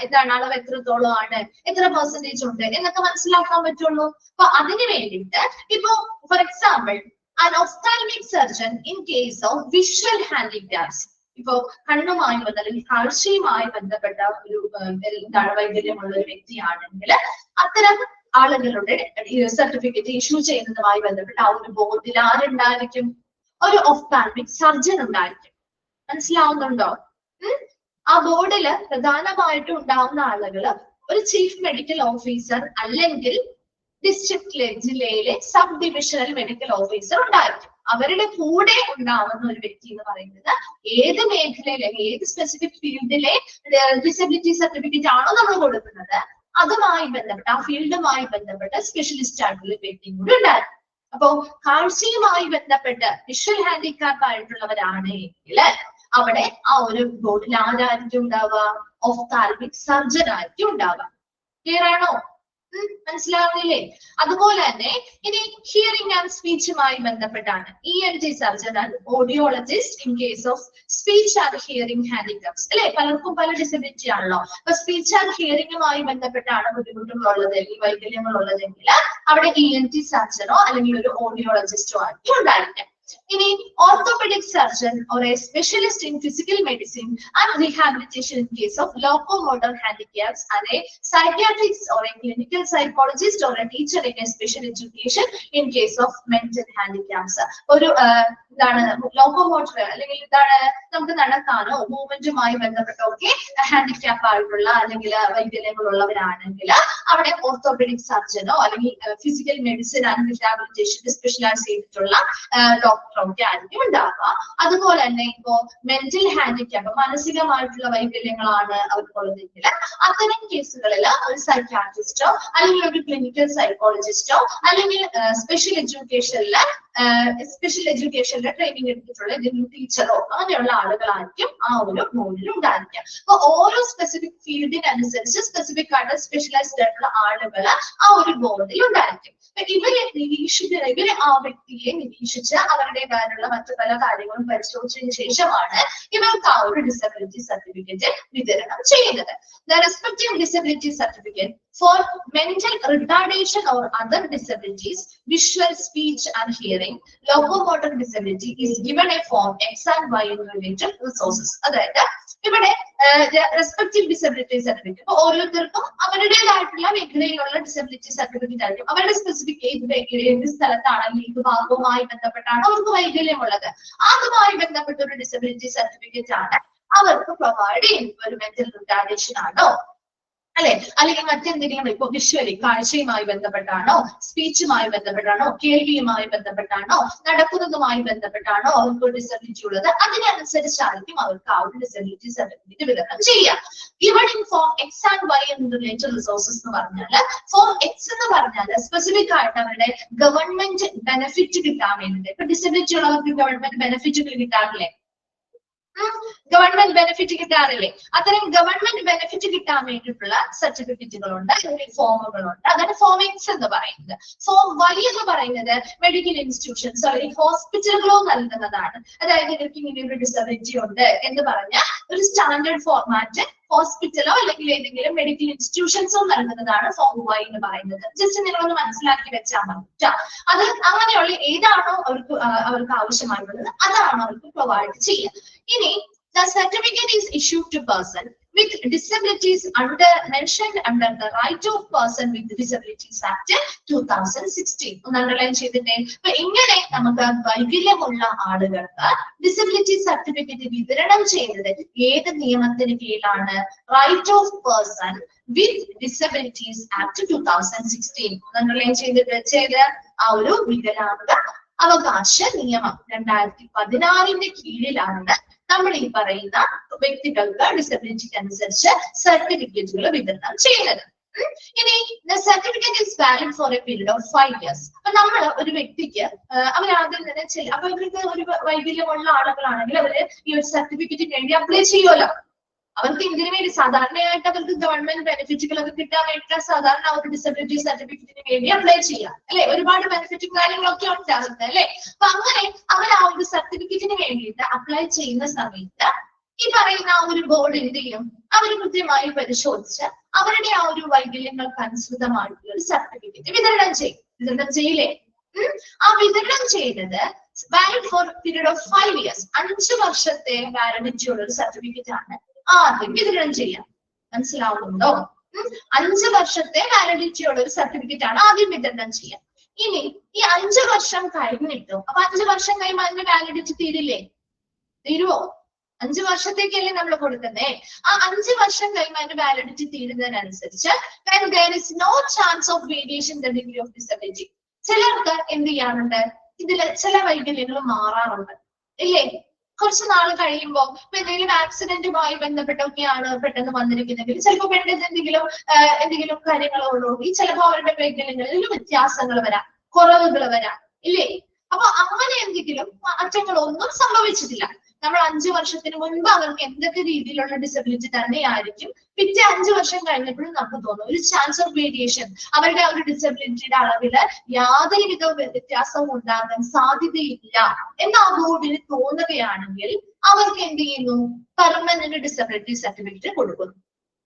എന്താണ് അളവ് എത്രത്തോളം ആണ്, എത്ര പെർസെന്റേജ് ഉണ്ട് എന്നൊക്കെ മനസ്സിലാക്കാൻ പറ്റുള്ളൂ. അപ്പൊ അതിന് വേണ്ടിയിട്ട് ഇപ്പൊ for example an ophthalmic surgeon in case of visual handicaps, ഇപ്പൊ കണ്ണുമായി അല്ലെങ്കിൽ കാഴ്ചയുമായി ബന്ധപ്പെട്ട ഒരു വൈകല്യമുള്ള ഒരു വ്യക്തിയാണെങ്കിൽ അത്തരം ആളുകളുടെ സർട്ടിഫിക്കറ്റ് ഇഷ്യൂ ചെയ്യുന്നതുമായി ബന്ധപ്പെട്ട് ആ ഒരു ബോർഡിൽ ആരുണ്ടായിരിക്കും? ഒരു ഒഫ്താൽമിക് സർജൻ ഉണ്ടായിരിക്കും. മനസ്സിലാവുന്നുണ്ടോ? ആ ബോർഡില് പ്രധാനമായിട്ടും ഉണ്ടാവുന്ന ആളുകള് ഒരു ചീഫ് മെഡിക്കൽ ഓഫീസർ അല്ലെങ്കിൽ ഡിസ്ട്രിക്ട് ജില്ലയിലെ സബ് ഡിവിഷണൽ മെഡിക്കൽ ഓഫീസർ ഉണ്ടായിരിക്കും. അവരുടെ കൂടെ ഉണ്ടാവുന്ന ഒരു വ്യക്തി എന്ന് പറയുന്നത് ഏത് മേഖലയിലെ, ഏത് സ്പെസിഫിക് ഫീൽഡിലെ ഡിസബിലിറ്റി സർട്ടിഫിക്കറ്റ് ആണോ നമ്മൾ കൊടുക്കുന്നത് അതുമായി ബന്ധപ്പെട്ട, ആ ഫീൽഡുമായി ബന്ധപ്പെട്ട സ്പെഷ്യലിസ്റ്റ് ആയിട്ടുള്ള വ്യക്തിയും കൂടി ഉണ്ടായിരിക്കും. അപ്പോ കാഴ്ചയുമായി ബന്ധപ്പെട്ട് വിഷ്വൽ ഹാൻഡിക്യാപ്പ് ആയിട്ടുള്ളവരാണെങ്കിൽ അവിടെ ആ ഒരു ബോർഡിൽ ആരായിരിക്കും ഉണ്ടാവുക? ഒഫ്താൽമിക് സർജൻ ആയിരിക്കും ഉണ്ടാവുക. ക്ലിയർ ആണോ? മനസ്സിലാവുന്നില്ലേ? അതുപോലെ തന്നെ ഇനി ഹിയറിംഗ് ആൻഡ് സ്പീച്ചുമായി ബന്ധപ്പെട്ടാണ് ENT surgeon and audiologist in case of speech and hearing handicaps അല്ലെ. പലർക്കും പല ഡിസബിലിറ്റി ആണല്ലോ. അപ്പൊ സ്പീച്ച് ആൻഡ് ഹിയറിംഗുമായി ബന്ധപ്പെട്ടാണ് ബുദ്ധിമുട്ടുകളുള്ളത്, വൈകല്യങ്ങളുള്ളതെങ്കിൽ അവിടെ ENT സർജനോ അല്ലെങ്കിൽ ഒരു ഓഡിയോളജിസ്റ്റോ ആയിരിക്കും ഉണ്ടായിരിക്കാം. ഇനി orthopedic surgeon or a specialist in physical medicine and rehabilitation in case of locomotor handicaps, and a psychiatrist or a clinical psychologist or a teacher in a special education in case of mental handicaps. ഒരു എന്താണ് locomotor അല്ലെങ്കിൽ എന്താണ് നമുക്ക് നടക്കാനോ മൂവ്മെന്റുമായി ബന്ധപ്പെട്ടൊക്കെ handicap ആയിട്ടുള്ള അല്ലെങ്കിൽ വൈകല്യങ്ങളുള്ളവരാണെങ്കിൽ അവിടെ orthopaedic സർജനോ അല്ലെങ്കിൽ physical medicine and rehabilitation specialise ചെയ്തിട്ടുള്ള ഡോക്ടറൊക്കെ ആയിരിക്കും ഉണ്ടാവുക. അതുപോലെ തന്നെ ഇപ്പോ മെന്റൽ ഹാൻഡിക്യാപ്പ് മാനസികമായിട്ടുള്ള വൈകല്യങ്ങളാണ് അവർക്കുള്ളതെങ്കിൽ അത്തരം കേസുകളിൽ ഒരു സൈക്യാട്രിസ്റ്റോ അല്ലെങ്കിൽ ഒരു ക്ലിനിക്കൽ സൈക്കോളജിസ്റ്റോ അല്ലെങ്കിൽ സ്പെഷ്യൽ എഡ്യൂക്കേഷനിലെ ട്രെയിനിങ് എടുത്തിട്ടുള്ള ഏതെങ്കിലും ടീച്ചറോ അങ്ങനെയുള്ള ആളുകളായിരിക്കും ആ ഒരു ബോർഡിൽ ഉണ്ടായിരിക്കുക. അപ്പൊ ഓരോ സ്പെസിഫിക് ഫീൽഡിനനുസരിച്ച് സ്പെസിഫിക് ആയിട്ട് സ്പെഷ്യലൈസ്ഡ് ആയിട്ടുള്ള ആളുകൾ ആ ഒരു ബോർഡിൽ ഉണ്ടായിരിക്കും. ഇവരെ ആ വ്യക്തിയെ നിരീക്ഷിച്ച് അവരുടേതായുള്ള മറ്റു പല കാര്യങ്ങളും പരിശോധിച്ചതിന് ശേഷമാണ് ഇവർക്ക് ആ ഒരു ഡിസബിലിറ്റി സർട്ടിഫിക്കറ്റ് വിതരണം ചെയ്യുന്നത്. The respective disability certificate for mental retardation or other disabilities, visual, speech and hearing, locomotor disability is given a form X and Y in related resources. അതായത് ഇവിടെ റെസ്പെക്റ്റീവ് ഡിസബിലിറ്റി സർട്ടിഫിക്കറ്റ് ഓരോരുത്തർക്കും അവരുടേതായിട്ടുള്ള മേഖലയിലുള്ള disability certificate ആയിരിക്കും. അവരുടെ specific ഏത് സ്ഥലത്താണ് ഏത് ഭാഗവുമായി ബന്ധപ്പെട്ടാണ് അവർക്ക് വൈകല്യമുള്ളത് അതുമായി ബന്ധപ്പെട്ട ഒരു ഡിസബിലിറ്റി സർട്ടിഫിക്കറ്റ് ആണ് അവർക്ക് പ്രൊവൈഡ് ചെയ്യുന്നത്. ഒരു മെന്റൽ റിട്ടാർഡേഷൻ ആണോ അല്ലെ അല്ലെങ്കിൽ മറ്റെന്തെങ്കിലും ഇപ്പൊ വിഷ്വലി കാഴ്ചയുമായി ബന്ധപ്പെട്ടാണോ സ്പീച്ചുമായി ബന്ധപ്പെട്ടാണോ കേൾവിയുമായി ബന്ധപ്പെട്ടാണോ നടക്കുന്നതുമായി ബന്ധപ്പെട്ടാണോ അവർക്ക് ഡിസബിലിറ്റി ഉള്ളത് അതിനനുസരിച്ചായിരിക്കും അവർക്ക് ആ ഒരു ഡിസബിലിറ്റി സർട്ടിഫിക്കറ്റ് വിതരണം ചെയ്യുക. ഇവിടെ ഫോം X ആൻഡ് Y എന്ന് റിലേറ്റഡ് റിസോഴ്സസ് എന്ന് പറഞ്ഞാൽ ഫോം X എന്ന് പറഞ്ഞാൽ സ്പെസിഫിക് ആയിട്ട് അവരുടെ ഗവൺമെന്റ് ബെനിഫിറ്റ് കിട്ടാൻ വേണ്ടിയിട്ട് ഇപ്പൊ ഡിസബിലിറ്റി ഉള്ളവർക്ക് ഗവൺമെന്റ് ബെനിഫിറ്റുകൾ കിട്ടാറില്ലേ? ഗവൺമെന്റ് ബെനിഫിറ്റ് കിട്ടാറില്ലേ? അത്തരം ഗവൺമെന്റ് ബെനിഫിറ്റ് കിട്ടാൻ വേണ്ടിയിട്ടുള്ള സർട്ടിഫിക്കറ്റുകളുണ്ട് അല്ലെങ്കിൽ ഫോമുകളുണ്ട്. അതാണ് ഫോം X എന്ന് പറയുന്നത്. ഫോം Y എന്ന് പറയുന്നത് മെഡിക്കൽ ഇൻസ്റ്റിറ്റ്യൂഷൻസോ അല്ലെങ്കിൽ ഹോസ്പിറ്റലുകളോ നൽകുന്നതാണ്. അതായത് ഇവർക്ക് ഇങ്ങനെ ഒരു ഡിസബിലിറ്റി ഉണ്ട് എന്ന് പറഞ്ഞ ഒരു സ്റ്റാൻഡേർഡ് ഫോർമാറ്റ് ഹോസ്പിറ്റലോ അല്ലെങ്കിൽ ഏതെങ്കിലും മെഡിക്കൽ ഇൻസ്റ്റിറ്റ്യൂഷൻസോ നൽകുന്നതാണ് ഫോം Y എന്ന് പറയുന്നത്. ജസ്റ്റ് നിങ്ങളൊന്ന് മനസ്സിലാക്കി വെച്ചാൽ മതി. അത് അങ്ങനെയുള്ള ഏതാണോ അവർക്ക് ആവശ്യമായിട്ടുള്ളത് അതാണ് അവർക്ക് പ്രൊവൈഡ് ചെയ്യുക. ഇനി the certificate is issued to person with disabilities mentioned under the Right of Person with Disabilities Act 2016. ഒന്ന് അണ്ടർലൈൻ ചെയ്തിട്ടേ. അപ്പൊ ഇങ്ങനെ നമുക്ക് വൈകല്യമുള്ള ആളുകൾക്ക് ഡിസബിലിറ്റി സർട്ടിഫിക്കറ്റ് വിതരണം ചെയ്യുന്നത് ഏത് നിയമത്തിന് കീഴിലാണ്? Right of person with disabilities act 2016. Underline ചെയ്ത് ആ ഒരു വികലാംഗ അവകാശ നിയമം 2016 കീഴിലാണ് നമ്മൾ ഈ പറയുന്ന വ്യക്തികൾക്ക് ഡിസബിലിറ്റിക്ക് അനുസരിച്ച് സർട്ടിഫിക്കറ്റുകൾ വിതരണം ചെയ്യുന്നത്. ഇനി certificate is valid four A period of 5 years. അപ്പൊ നമ്മൾ ഒരു വ്യക്തിക്ക് അവരാദ്യം തന്നെ അപ്പൊ ഇവർക്ക് ഒരു വൈകല്യമുള്ള ആളുകളാണെങ്കിൽ അവര് ഈ ഒരു സർട്ടിഫിക്കറ്റിന് വേണ്ടി അപ്ലൈ ചെയ്യുമല്ലോ. അവർക്ക് ഇതിനു വേണ്ടി സാധാരണയായിട്ട് അവർക്ക് ഗവൺമെന്റ് ബെനിഫിറ്റുകളൊക്കെ കിട്ടാൻ വേണ്ടിയിട്ട് സാധാരണ ഒരു ഡിസബിലിറ്റി സർട്ടിഫിക്കറ്റിന് വേണ്ടി അപ്ലൈ ചെയ്യാം അല്ലെ. ഒരുപാട് ബെനിഫിറ്റും കാര്യങ്ങളൊക്കെ ഉണ്ടാകുന്നത് അല്ലെ. അപ്പൊ അങ്ങനെ അവർ ആ ഒരു സർട്ടിഫിക്കറ്റിന് വേണ്ടിയിട്ട് അപ്ലൈ ചെയ്യുന്ന സമയത്ത് ഈ പറയുന്ന ആ ഒരു ബോർഡ് എന്ത് ചെയ്യും? അവർ കൃത്യമായി പരിശോധിച്ച് അവരുടെ ആ ഒരു വൈകല്യങ്ങൾക്ക് അനുസൃതമായിട്ടുള്ള ഒരു സർട്ടിഫിക്കറ്റ് വിതരണം ചെയ്യില്ലേ? ആ വിതരണം ചെയ്യുന്നത് valid four period of 5 years 5 വർഷത്തെ വാലിഡിറ്റി ഉള്ള ഒരു സർട്ടിഫിക്കറ്റ് ആണ് ആദ്യം വിതരണം ചെയ്യാം. മനസ്സിലാവുന്നുണ്ടോ? 5 വർഷത്തെ വാലിഡിറ്റി ഉള്ള ഒരു സർട്ടിഫിക്കറ്റ് ആണ് ആദ്യം വിതരണം ചെയ്യാം. ഇനി ഈ 5 വർഷം കഴിഞ്ഞിട്ടും അപ്പൊ 5 വർഷം കഴിയുമ്പോൾ അതിന്റെ വാലിഡിറ്റി തീരുവോ? 5 വർഷത്തേക്കല്ലേ നമ്മൾ കൊടുക്കുന്നേ. ആ 5 വർഷം കഴിയുമ്പോൾ അതിന്റെ validity തീരുന്നതിനനുസരിച്ച് there is no chance of variation in the degree of disability. ചിലർക്ക് എന്ത് ചെയ്യാറുണ്ട്? ഇതില് ചില വൈകല്യങ്ങൾ മാറാറുണ്ട് ഇല്ലേ? കുറച്ച് നാൾ കഴിയുമ്പോ ഇപ്പൊ എന്തെങ്കിലും ആക്സിഡന്റുമായി ബന്ധപ്പെട്ടൊക്കെയാണ് പെട്ടെന്ന് വന്നിരിക്കുന്നെങ്കിൽ ചിലപ്പോ പെട്ടെന്ന് എന്തെങ്കിലും കാര്യങ്ങളോടുകൂടി ചിലപ്പോ അവരുടെ വൈകല്യങ്ങളിൽ വ്യത്യാസങ്ങൾ വരാം, കുറവുകൾ വരാം ഇല്ലേ? അപ്പൊ അങ്ങനെ എന്തെങ്കിലും മാറ്റങ്ങളൊന്നും സംഭവിച്ചിട്ടില്ല. നമ്മൾ 5 വർഷത്തിന് മുൻപ് അവർക്ക് എന്തൊക്കെ രീതിയിലുള്ള ഡിസബിലിറ്റി തന്നെയായിരിക്കും പിറ്റേ 5 വർഷം കഴിഞ്ഞപ്പോഴും നമുക്ക് തോന്നും ഒരു ചാൻസ് ഓഫ് വേരിയേഷൻ, അവരുടെ ആ ഒരു ഡിസബിലിറ്റിയുടെ അളവില് യാതൊരുവിധ വ്യത്യാസവും ഉണ്ടാകാൻ സാധ്യതയില്ല എന്ന് ആ ബോർഡിന് തോന്നുകയാണെങ്കിൽ അവർക്ക് എന്ത് ചെയ്യുന്നു, പെർമനന്റ് ഡിസബിലിറ്റി സർട്ടിഫിക്കറ്റ് കൊടുക്കുന്നു.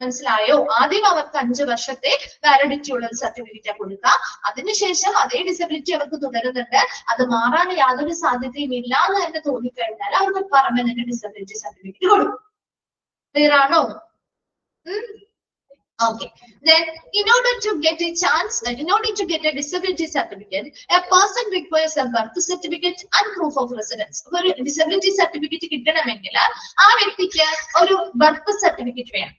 മനസ്സിലായോ? ആദ്യം അവർക്ക് 5 വർഷത്തെ വാലിഡിറ്റി ഉള്ള സർട്ടിഫിക്കറ്റ് കൊടുക്കുക, അതിനുശേഷം അതേ ഡിസബിലിറ്റി അവർക്ക് തുടരുന്നുണ്ട്, അത് മാറാൻ യാതൊരു സാധ്യതയും ഇല്ല എന്ന് തന്നെ തോന്നിക്കഴിഞ്ഞാൽ അവർക്ക് പെർമനന്റ് ഡിസബിലിറ്റി സർട്ടിഫിക്കറ്റ് കൊടുക്കും. ക്ലിയർ ആണോ? Okay. Then, in order to get a disability certificate, a person requires a birth certificate and proof of residence. ഒരു ഡിസബിലിറ്റി സർട്ടിഫിക്കറ്റ് കിട്ടണമെങ്കിൽ ആ വ്യക്തിക്ക് ഒരു ബർത്ത് സർട്ടിഫിക്കറ്റ് വേണം.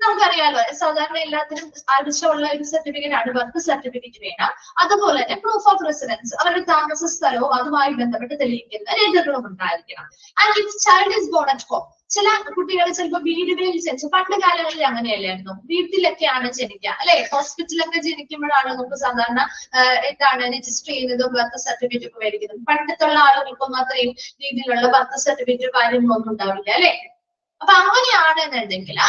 നമുക്കറിയാലോ, സാധാരണ എല്ലാത്തിനും ആവശ്യമുള്ള ഒരു സർട്ടിഫിക്കറ്റ് ആണ് ബർത്ത് സർട്ടിഫിക്കറ്റ് വേണം. അതുപോലെ തന്നെ പ്രൂഫ് ഓഫ് റെസിഡൻസ്, അവരുടെ താമസ സ്ഥലവും അതുമായി ബന്ധപ്പെട്ട് തെളിയിക്കുന്ന രേഖകളും ഉണ്ടായിരിക്കണം. And if child is bone at home, ചില കുട്ടികൾ ചിലപ്പോൾ വീടുകളിൽ ജനിച്ചു, പണ്ട് കാലങ്ങളിൽ അങ്ങനെയല്ലായിരുന്നു, വീട്ടിലൊക്കെയാണ് ജനിക്കുക അല്ലെ. ഹോസ്പിറ്റലൊക്കെ ജനിക്കുമ്പോഴാണ് നമുക്ക് സാധാരണ എന്താണ് രജിസ്റ്റർ ചെയ്യുന്നതും ബർത്ത് സർട്ടിഫിക്കറ്റ് ഒക്കെ മേടിക്കുന്നത്. പണ്ടത്തുള്ള ആളുകൾക്കൊന്നും അത്രയും രീതിയിലുള്ള ബർത്ത് സർട്ടിഫിക്കറ്റ് കാര്യങ്ങളൊന്നും ഉണ്ടാവില്ല അല്ലെ. അപ്പൊ അങ്ങനെയാണെന്നുണ്ടെങ്കിൽ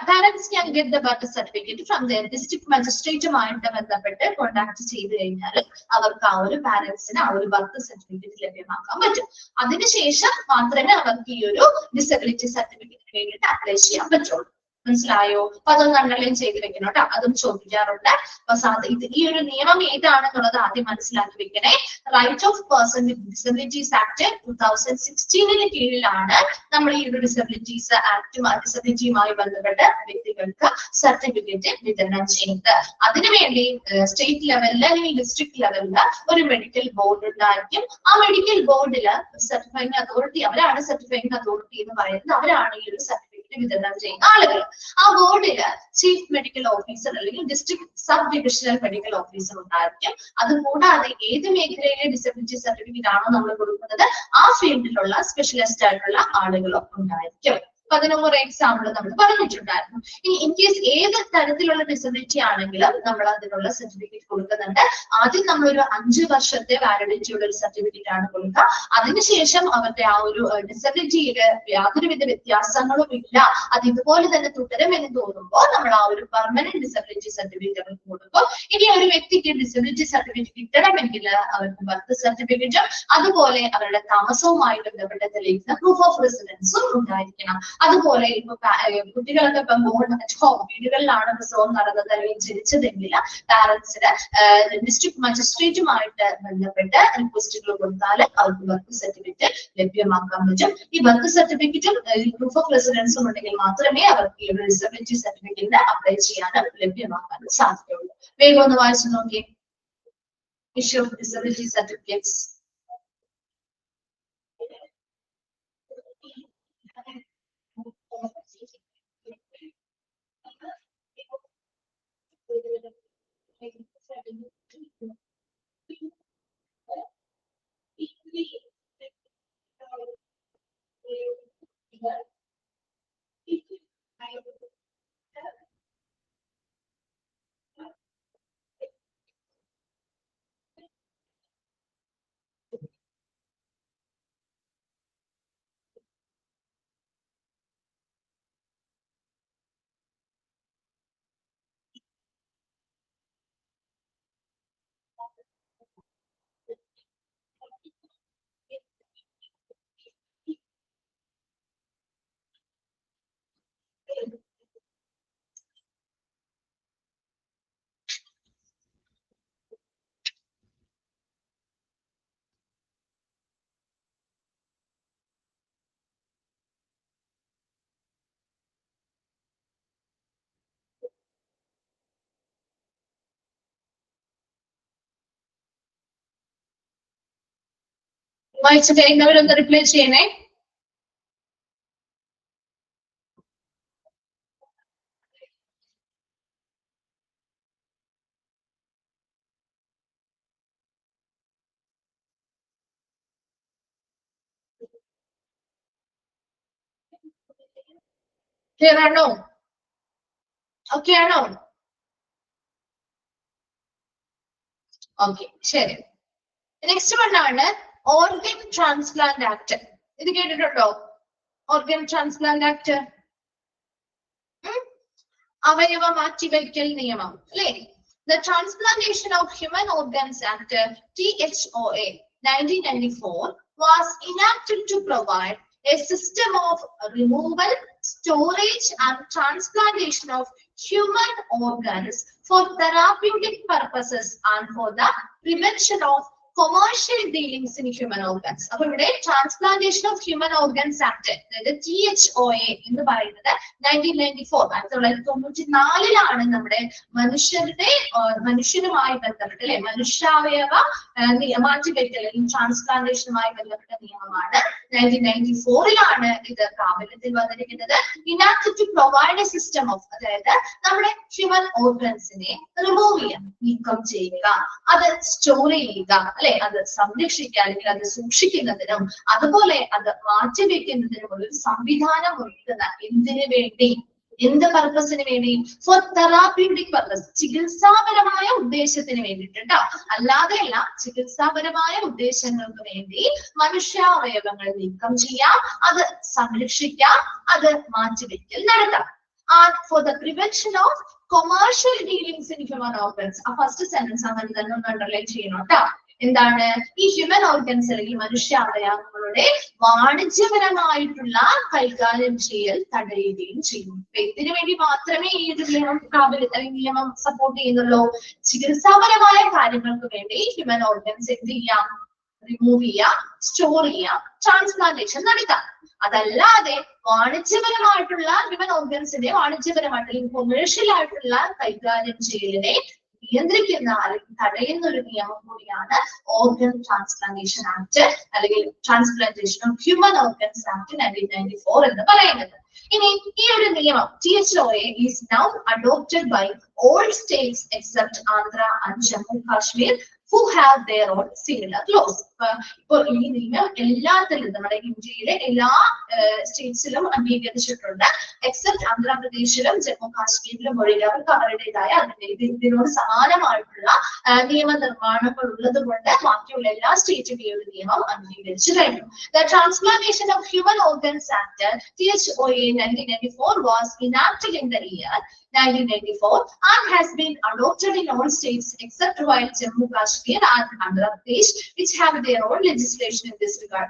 parents can get the birth certificate from their district magistrate-മായിട്ട് ബന്ധപ്പെട്ട് കോണ്ടാക്ട് ചെയ്ത് കഴിഞ്ഞാൽ അവർക്ക് ആ ഒരു പാരന്റ്സിന് ആ ഒരു ബർത്ത് സർട്ടിഫിക്കറ്റ് ലഭ്യമാക്കാൻ പറ്റും. അതിനുശേഷം മാത്രമേ അവർക്ക് ഈ ഒരു ഡിസബിലിറ്റി സർട്ടിഫിക്കറ്റിന് വേണ്ടിയിട്ട് അപ്ലൈ ചെയ്യാൻ പറ്റുള്ളൂ. മനസ്സിലായോ? അപ്പൊ അതൊന്നും അണ്ടർലൈൻ ചെയ്ത് വെക്കണം കേട്ടോ, അതും ചോദിക്കാറുണ്ട്. അപ്പൊ ഈ ഒരു നിയമം ഏതാണെന്നുള്ളത് ആദ്യം മനസ്സിലാക്കി വെക്കണേ. Right of person with disabilities act 2016 കീഴിലാണ് നമ്മൾ ഈ ഒരു ഡിസബിലിറ്റീസ് ആക്ട് ഡിസബിലിറ്റിയുമായി ബന്ധപ്പെട്ട് വ്യക്തികൾക്ക് സർട്ടിഫിക്കറ്റ് വിതരണം ചെയ്യുന്നത്. അതിനുവേണ്ടി സ്റ്റേറ്റ് ലെവലില് അല്ലെങ്കിൽ ഡിസ്ട്രിക്ട് ലെവലില് ഒരു മെഡിക്കൽ ബോർഡ് ഉണ്ടായിരിക്കും. ആ മെഡിക്കൽ ബോർഡില് സർട്ടിഫൈങ് അതോറിറ്റി, അവരാണ് സർട്ടിഫൈങ് അതോറിറ്റി എന്ന് പറയുന്നത്, അവരാണ് ഈ ഒരു സർട്ടിഫിക്കറ്റ് വിതരണം ചെയ്യുന്ന ആളുകൾ. ആ ബോർഡില് ചീഫ് മെഡിക്കൽ ഓഫീസർ അല്ലെങ്കിൽ district sub divisional medical officer ഉണ്ടായിരിക്കും. അതുകൂടാതെ ഏത് മേഖലയിലെ ഡിസബിലിറ്റി സർട്ടിഫിക്കറ്റ് ആണോ നമ്മൾ കൊടുക്കുന്നത് ആ ഫീൽഡിലുള്ള സ്പെഷ്യലിസ്റ്റ് ആയിട്ടുള്ള ആളുകളും ഉണ്ടായിരിക്കും. അപ്പൊ അതിനൊരു എക്സാമ്പിൾ നമ്മൾ പറഞ്ഞിട്ടുണ്ടായിരുന്നു. ഇനി ഇൻ കേസ് ഏത് തരത്തിലുള്ള ഡിസബിലിറ്റി ആണെങ്കിലും നമ്മൾ അതിനുള്ള സർട്ടിഫിക്കറ്റ് കൊടുക്കുന്നുണ്ട്. ആദ്യം നമ്മളൊരു 5 വർഷത്തെ വാലിഡിറ്റിയുള്ള ഒരു സർട്ടിഫിക്കറ്റ് ആണ് കൊടുക്കുക. അതിനുശേഷം അവരുടെ ആ ഒരു ഡിസബിലിറ്റിയില് യാതൊരുവിധ വ്യത്യാസങ്ങളും ഇല്ല, അത് ഇതുപോലെ തന്നെ തുടരുമെന്ന് തോന്നുമ്പോൾ നമ്മൾ ആ ഒരു പെർമനന്റ് ഡിസബിലിറ്റി സർട്ടിഫിക്കറ്റ് അവർക്ക് കൊടുക്കും. ഇനി ഒരു വ്യക്തിക്ക് ഡിസബിലിറ്റി സർട്ടിഫിക്കറ്റ് കിട്ടണമെങ്കിൽ അവർക്ക് ബർത്ത് സർട്ടിഫിക്കറ്റും അതുപോലെ അവരുടെ താമസവുമായി ബന്ധപ്പെട്ട് തെളിയിക്കുന്ന പ്രൂഫ് ഓഫ് റെസിഡൻസും ഉണ്ടായിരിക്കണം. അതുപോലെ ഇപ്പൊ കുട്ടികളൊക്കെ ഇപ്പൊ ബോർഡ് അറ്റ് ഹോം വീടുകളിലാണ് പ്രസവം നടന്നത് അല്ലെങ്കിൽ ജനിച്ചതെങ്കിൽ പാരന്റ്സിന് ഡിസ്ട്രിക്ട് മജിസ്ട്രേറ്റുമായിട്ട് ബന്ധപ്പെട്ട് റിക്വസ്റ്റുകൾ കൊടുത്താൽ അവർക്ക് ബർത്ത് സർട്ടിഫിക്കറ്റ് ലഭ്യമാക്കാൻ പറ്റും. ഈ ബർത്ത് സർട്ടിഫിക്കറ്റും പ്രൂഫ് ഓഫ് റെസിഡൻസും ഉണ്ടെങ്കിൽ മാത്രമേ അവർക്ക് ഈ ഡിസബിലിറ്റി സർട്ടിഫിക്കറ്റിന് അപ്ലൈ ചെയ്യാനും ലഭ്യമാക്കാൻ സാധിക്കുള്ളൂ. വേഗം ഒന്ന് വായിച്ചു നോക്കിയേ. Issue of disability certificates. വായിച്ചു കഴിഞ്ഞവരൊന്ന് റിപ്ലൈ ചെയ്യണേ. ക്ലിയർ ആണോ? ഓക്കെ ആണോ? ഓക്കെ, ശരി. നെക്സ്റ്റ് വൺ ആണ് ഓർഗൻ ട്രാൻസ്പ്ലാന്റ് ആക്ട്. ഇത് കേട്ടിട്ടുണ്ടോ? ഓർഗൻ ട്രാൻസ്പ്ലാന്റ് ആക്ട്, അവയവ മാറ്റിവയ്ക്കൽ നിയമം അല്ലേ? The Transplantation of Human Organs Act THOA 1994 was enacted to provide a system of removal, storage and transplantation of human organs for therapeutic purposes and for the prevention of commercial dealings in human organs. അപ്പൊ ഇവിടെ transplantation of human organs act, അതായത് THOA എന്ന് പറയുന്നത് 1994 നമ്മുടെ മനുഷ്യനുമായി ബന്ധപ്പെട്ട് അല്ലെ മനുഷ്യാവയവ മാറ്റിവെക്കൽ അല്ലെങ്കിൽ ട്രാൻസ്പ്ലാന്റേഷനുമായി ബന്ധപ്പെട്ട നിയമമാണ്. 1994 ഇത് പ്രാബല്യത്തിൽ വന്നിരിക്കുന്നത്. Enact to provide a system of, അതായത് നമ്മുടെ ഹ്യൂമൻ ഓർഗൻസിനെ റിമൂവ് ചെയ്യാം, നീക്കം ചെയ്യുക, അത് സ്റ്റോർ ചെയ്യുക അല്ലെ, അത് സംരക്ഷിക്കുക അല്ലെങ്കിൽ അത് സൂക്ഷിക്കുന്നതിനും അതുപോലെ അത് മാറ്റിവെക്കുന്നതിനും ഒരു സംവിധാനം ഒരുക്കുന്ന എന്തിനു വേണ്ടി, എന്ത് പർപ്പസിന് വേണ്ടി? ഫോർ തെറാപ്യൂട്ടിക് പർപ്പസ്, ചികിത്സാപരമായ ഉദ്ദേശത്തിന് വേണ്ടിയിട്ട് കേട്ടോ, അല്ലാതെയല്ല, ചികിത്സാപരമായ ഉദ്ദേശങ്ങൾക്ക് വേണ്ടി മനുഷ്യാവയവങ്ങൾ നീക്കം ചെയ്യാം, അത് സംരക്ഷിക്കാം, അത് മാറ്റിവെക്കൽ നടത്താം. And for the prevention of commercial dealings in human organs. ആ ഫസ്റ്റ് സെന്റൻസ് അങ്ങനെ തന്നെ ഒന്ന് അണ്ടർലൈൻ ചെയ്യണം കേട്ടോ. എന്താണ് ഈ ഹ്യൂമൻ ഓർഗൻസ് അല്ലെങ്കിൽ മനുഷ്യാവയവങ്ങളുടെ വാണിജ്യപരമായിട്ടുള്ള കൈകാര്യം ചെയ്യൽ തടയുകയും ചെയ്യും. ഇതിനു വേണ്ടി മാത്രമേ ഈ ഒരു നിയമം നിയമം സപ്പോർട്ട് ചെയ്യുന്നുള്ളൂ. ചികിത്സാപരമായ കാര്യങ്ങൾക്ക് വേണ്ടി ഹ്യൂമൻ ഓർഗൻസ് എന്ത് ചെയ്യാം? റിമൂവ് ചെയ്യാം, സ്റ്റോർ ചെയ്യാം, ട്രാൻസ്പ്ലാന്റേഷൻ നടത്താം. അതല്ലാതെ വാണിജ്യപരമായിട്ടുള്ള ഹ്യൂമൻ ഓർഗൻസിന്റെ വാണിജ്യപരമായിട്ടുള്ള കൊമേഴ്ഷ്യൽ ആയിട്ടുള്ള കൈകാര്യം ചെയ്യലിനെ നിയന്ത്രിക്കുന്ന അല്ലെങ്കിൽ തടയുന്ന ഒരു നിയമം കൂടിയാണ് ഓർഗൻ ട്രാൻസ്പ്ലാന്റേഷൻ ആക്ട് അല്ലെങ്കിൽ transplantation of human organs act 1994 എന്ന് പറയുന്നത്. ഇനി ഈ ഒരു നിയമം THOA is now adopted by all states except Andhra and Jammu Kashmir who have their own similar laws. ഇപ്പോൾ ഈ നിയമം എല്ലാത്തിലും നമ്മുടെ ഇന്ത്യയിലെ എല്ലാ സ്റ്റേറ്റ്സിലും അംഗീകരിച്ചിട്ടുണ്ട്. എക്സെപ്റ്റ് ആന്ധ്രാപ്രദേശിലും ജമ്മു കാശ്മീരിലും ഒഴികെ അവർക്ക് അവരുടേതായ ഇതിനോട് സമാനമായിട്ടുള്ള നിയമനിർമ്മാണങ്ങൾ ഉള്ളത് കൊണ്ട് ബാക്കിയുള്ള എല്ലാ സ്റ്റേറ്റും ഈ ഒരു നിയമം അംഗീകരിച്ചു കഴിഞ്ഞു. The Transplantation of Human Organs Act THOA 1994 was enacted in the year 1994 and has been adopted in all states except while Jammu Kashmir and Andhra Pradesh which have their own legislation in this regard.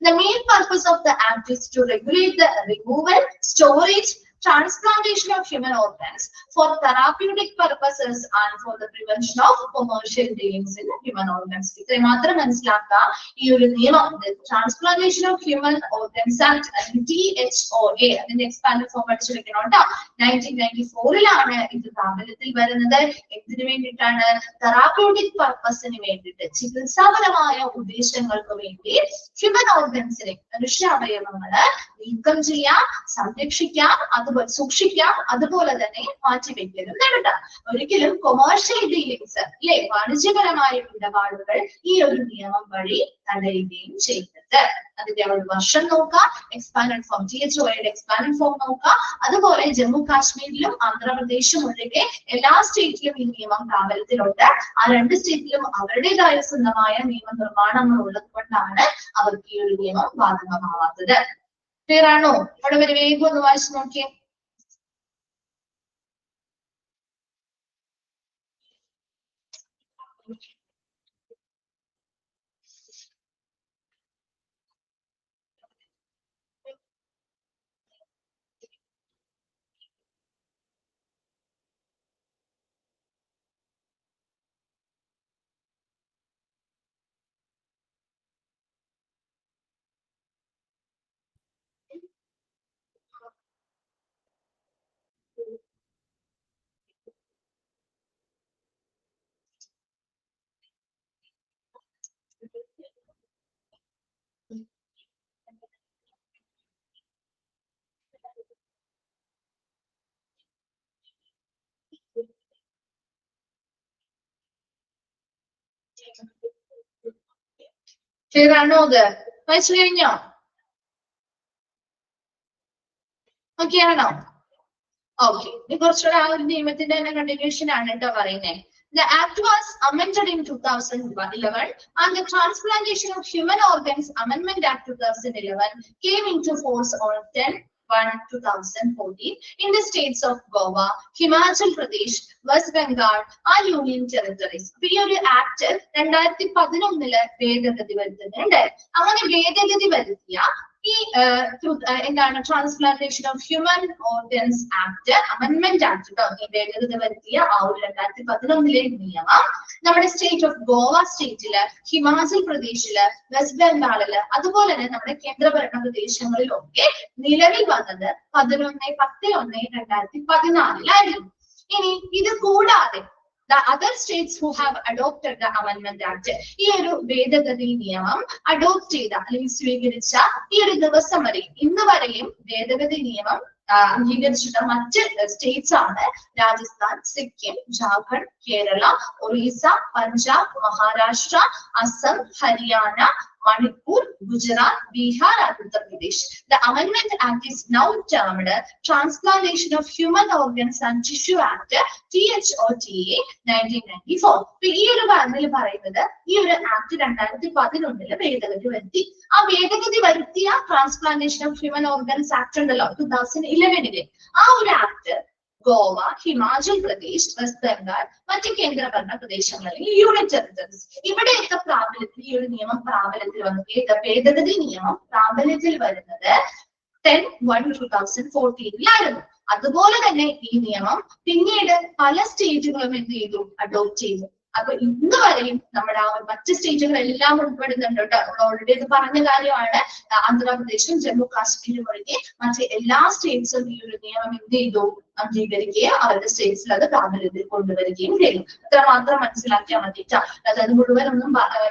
The main purpose of the act is to regulate the removal, storage, transplantation of human organs for therapeutic purposes and for the prevention of commercial dealings in human organs. ഇത്രയും മാത്രം മനസ്സിലാക്കുക. ഈ ഒരു നിയമം transplantation of human organs act THOA അതിന്റെ expand form പഠിച്ചു വെക്കണം കേട്ടോ. 1994 ഇത് പ്രാബല്യത്തിൽ വരുന്നത്. എന്തിനു വേണ്ടിയിട്ടാണ്? തെറാപ്യൂട്ടിക് പർപ്പസിന് വേണ്ടിയിട്ട്, ചികിത്സാപരമായ ഉദ്ദേശങ്ങൾക്ക് വേണ്ടി ഹ്യൂമൻ ഓർഗൻസിനെ മനുഷ്യാവയവങ്ങള് നീക്കം ചെയ്യാം, സംരക്ഷിക്കാം, അതുപോലെ സൂക്ഷിക്കാം, അതുപോലെ തന്നെ മാറ്റിവെക്കലും നടത്താം. ഒരിക്കലും കൊമേഴ്ഷ്യൽ ഡീലിങ്സ് അല്ലെ വാണിജ്യപരമായ ഇടപാടുകൾ ഈ ഒരു നിയമം വഴി തടയുകയും ചെയ്യുന്നത്. അതിന്റെ ഒരു വർഷം നോക്കുക, expand form THOA expand form നോക്കുക. അതുപോലെ ജമ്മു കാശ്മീരിലും ആന്ധ്രാപ്രദേശും ഒഴികെ എല്ലാ സ്റ്റേറ്റിലും ഈ നിയമം പ്രാബല്യത്തിലുണ്ട്. ആ രണ്ട് സ്റ്റേറ്റിലും അവരുടേതായ സ്വന്തമായ നിയമനിർമ്മാണങ്ങൾ ഉള്ളത് കൊണ്ടാണ് അവർക്ക് ഈ ഒരു നിയമം ബാധകമാവാത്തത്. ക്ലിയർ ആണോ? അവിടെ വരെ വേഗം ഒന്ന് വായിച്ചു നോക്കിയേ. ക്ലിയർ ആണോ? അത് വായിച്ചു കഴിഞ്ഞോ? ഓക്കെ ആണോ? ഓക്കെ, ഇനി കുറച്ചുകൂടെ ആ ഒരു നിയമത്തിന്റെ തന്നെ കണ്ടിന്യൂഷൻ ആണ് കേട്ടോ പറയുന്നത്. The act was amended in 2011 and the Transplantation of Human Organs Amendment Act 2011 came into force on 10/1/2014 in the states of Goa, Himachal Pradesh, West Bengal and Union Territories. ഈ ഒരു ആക്ട് 2011 ഭേദഗതി വരുത്തുന്നുണ്ട്. അങ്ങനെ ഭേദഗതി വരുത്തിയ ഈ എന്താണ് transplantation of human organs act amendment act കേട്ടോ. ഈ ഭേദഗതി വരുത്തിയ ആ ഒരു 2011 നിയമം നമ്മുടെ സ്റ്റേറ്റ് ഓഫ് ഗോവ സ്റ്റേറ്റില്, ഹിമാചൽ പ്രദേശില്, വെസ്റ്റ് ബംഗാളില്, അതുപോലെ തന്നെ നമ്മുടെ കേന്ദ്രഭരണ പ്രദേശങ്ങളിലൊക്കെ നിലവിൽ വന്നത് 11/10/2014 ഇനി ഇത് കൂടാതെ the other states who have adopted the amendment act ഈ ഒരു ഭേദഗതി നിയമം അഡോപ്റ്റ് ചെയ്ത അല്ലെങ്കിൽ സ്വീകരിച്ച ഈ ഒരു ദിവസം വരെ ഇന്ന് വരെയും ഭേദഗതി നിയമം അംഗീകരിച്ചിട്ടുള്ള മറ്റ് സ്റ്റേറ്റ്സ് ആണ് Rajasthan, Sikkim, Jharkhand, Kerala, Orissa, Punjab, Maharashtra, Assam, Haryana, Manipur, Gujarat, Bihar and Uttar Pradesh. The Amendment Act is now termed Transplantation of Human Organs and Tissue Act THOTA 1994. ഈ ഒരു പറഞ്ഞിൽ പറയുന്നത് ഈ ഒരു ആക്ട് 2011 ഭേദഗതി വരുത്തി. ആ ഭേദഗതി വരുത്തിയ transplantation of human organs act ഉണ്ടല്ലോ 2011 ആ ഒരു ആക്ട് ഗോവ, ഹിമാചൽ പ്രദേശ്, വെസ്റ്റ് ബംഗാൾ, മറ്റ് കേന്ദ്രഭരണ പ്രദേശങ്ങൾ അല്ലെങ്കിൽ യൂണിയൻ ടെറിട്ടറീസ് ഇവിടെയൊക്കെ പ്രാബല്യത്തിൽ ഈ ഒരു നിയമം പ്രാബല്യത്തിൽ വന്നു. ഭേദഗതി നിയമം പ്രാബല്യത്തിൽ വരുന്നത് 10/1/2014 അതുപോലെ തന്നെ ഈ നിയമം പിന്നീട് പല സ്റ്റേറ്റുകളും എന്ത് ചെയ്തു, അഡോപ്റ്റ് ചെയ്തു. അപ്പൊ ഇന്ന് വരെയും നമ്മുടെ ആ മറ്റ് സ്റ്റേറ്റുകളെല്ലാം ഉൾപ്പെടുന്നുണ്ട് കേട്ടോ. നമ്മൾ ഓൾറെഡി ഇത് പറഞ്ഞ കാര്യമാണ്. ആന്ധ്രാപ്രദേശും ജമ്മു കാശ്മീരും ഒഴികെ മറ്റ് എല്ലാ സ്റ്റേറ്റ്സും ഈ ഒരു നിയമം എന്ത് ചെയ്തു, അംഗീകരിക്കുകയും അവരുടെ സ്റ്റേറ്റ്സിൽ അത് പ്രാബല്യത്തിൽ കൊണ്ടുവരികയും ചെയ്യും. അത്ര മാത്രം മനസ്സിലാക്കിയാൽ മതിട്ടാ. അതായത് മുഴുവനൊന്നും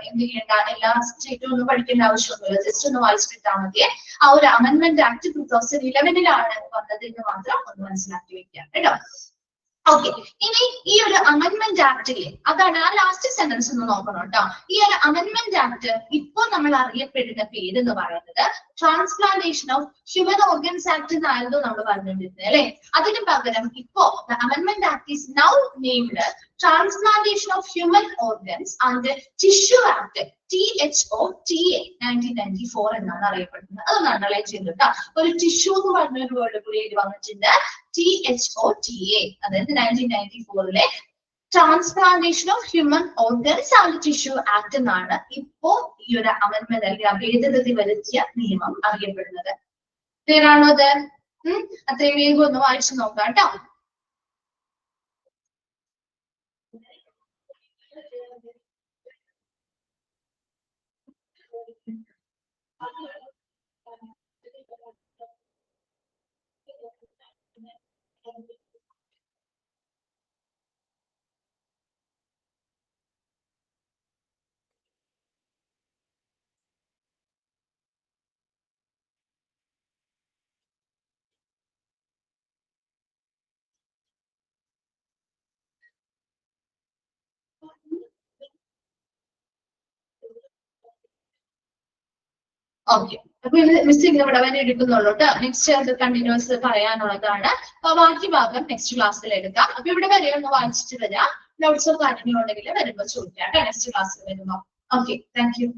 എന്ത് ചെയ്യേണ്ട, എല്ലാ സ്റ്റേറ്റും ഒന്നും പഠിക്കേണ്ട ആവശ്യമൊന്നുമില്ല. ജസ്റ്റ് ഒന്ന് വായിച്ചിട്ടാൽ മതി. ആ ഒരു അമെന്റ്മെന്റ് ആക്ട് 2011 വന്നത് എന്ന് മാത്രം ഒന്ന് മനസ്സിലാക്കി വെക്കാം കേട്ടോ. ഓക്കെ, ഇനി ഈ ഒരു അമെന്റ്മെന്റ് ആക്ടിലെ അതാണ് ആ ലാസ്റ്റ് സെന്റൻസ് ഒന്ന് നോക്കണം കേട്ടോ. ഈ ഒരു അമെന്റ്മെന്റ് ആക്ട് ഇപ്പോൾ നമ്മൾ അറിയപ്പെടുന്ന പേര് എന്ന് പറയുന്നത് transplantation of human organs act എന്നായിരുന്നു നമ്മൾ പറഞ്ഞുകൊണ്ടിരുന്നത് അല്ലെ. അതിന് പകരം ഇപ്പോ amendment act is now named transplantation of human organs and tissue act THOTA 1994 എന്നാണ് അറിയപ്പെടുന്നത്. അതൊന്ന് അണ്ടർലൈൻ ചെയ്തിട്ടാ. ഒരു ടിഷ്യൂ എന്ന് പറഞ്ഞൊരു വേർഡ് കൂടി എഴുതി വന്നിട്ടുണ്ട്. THOTA അതായത് 1994 transplantation of human organs and tissue act എന്നാണ് ഇപ്പോ ഈ ഒരു അമെന്റ്മെന്റ് അല്ലെങ്കിൽ ഭേദഗതി വരുത്തിയ നിയമം അറിയപ്പെടുന്നത്. ക്ലിയർ ആണോ അത്? അത്രയും വേഗം ഒന്ന് വായിച്ചു നോക്കാം കേട്ടോ. ഓക്കെ, അപ്പൊ ഇത് മിസ്സിംഗ് ഇവിടെ വരെ എടുക്കുന്നുള്ളൂ കേട്ടോ. നെക്സ്റ്റ് അത് കണ്ടിന്യൂസ് പറയാനുള്ളതാണ്. അപ്പൊ ബാക്കി ഭാഗം നെക്സ്റ്റ് ക്ലാസ്സിൽ എടുക്കാം. അപ്പൊ ഇവിടെ വരെ ഒന്ന് വായിച്ചിട്ട് വരാം. നോട്ട്സോ കാര്യങ്ങളോ ഉണ്ടെങ്കിൽ വരുമ്പോ ചോദിക്കാം കേട്ടോ നെക്സ്റ്റ് ക്ലാസ്സിൽ വരുമ്പോ. Okay, thank you.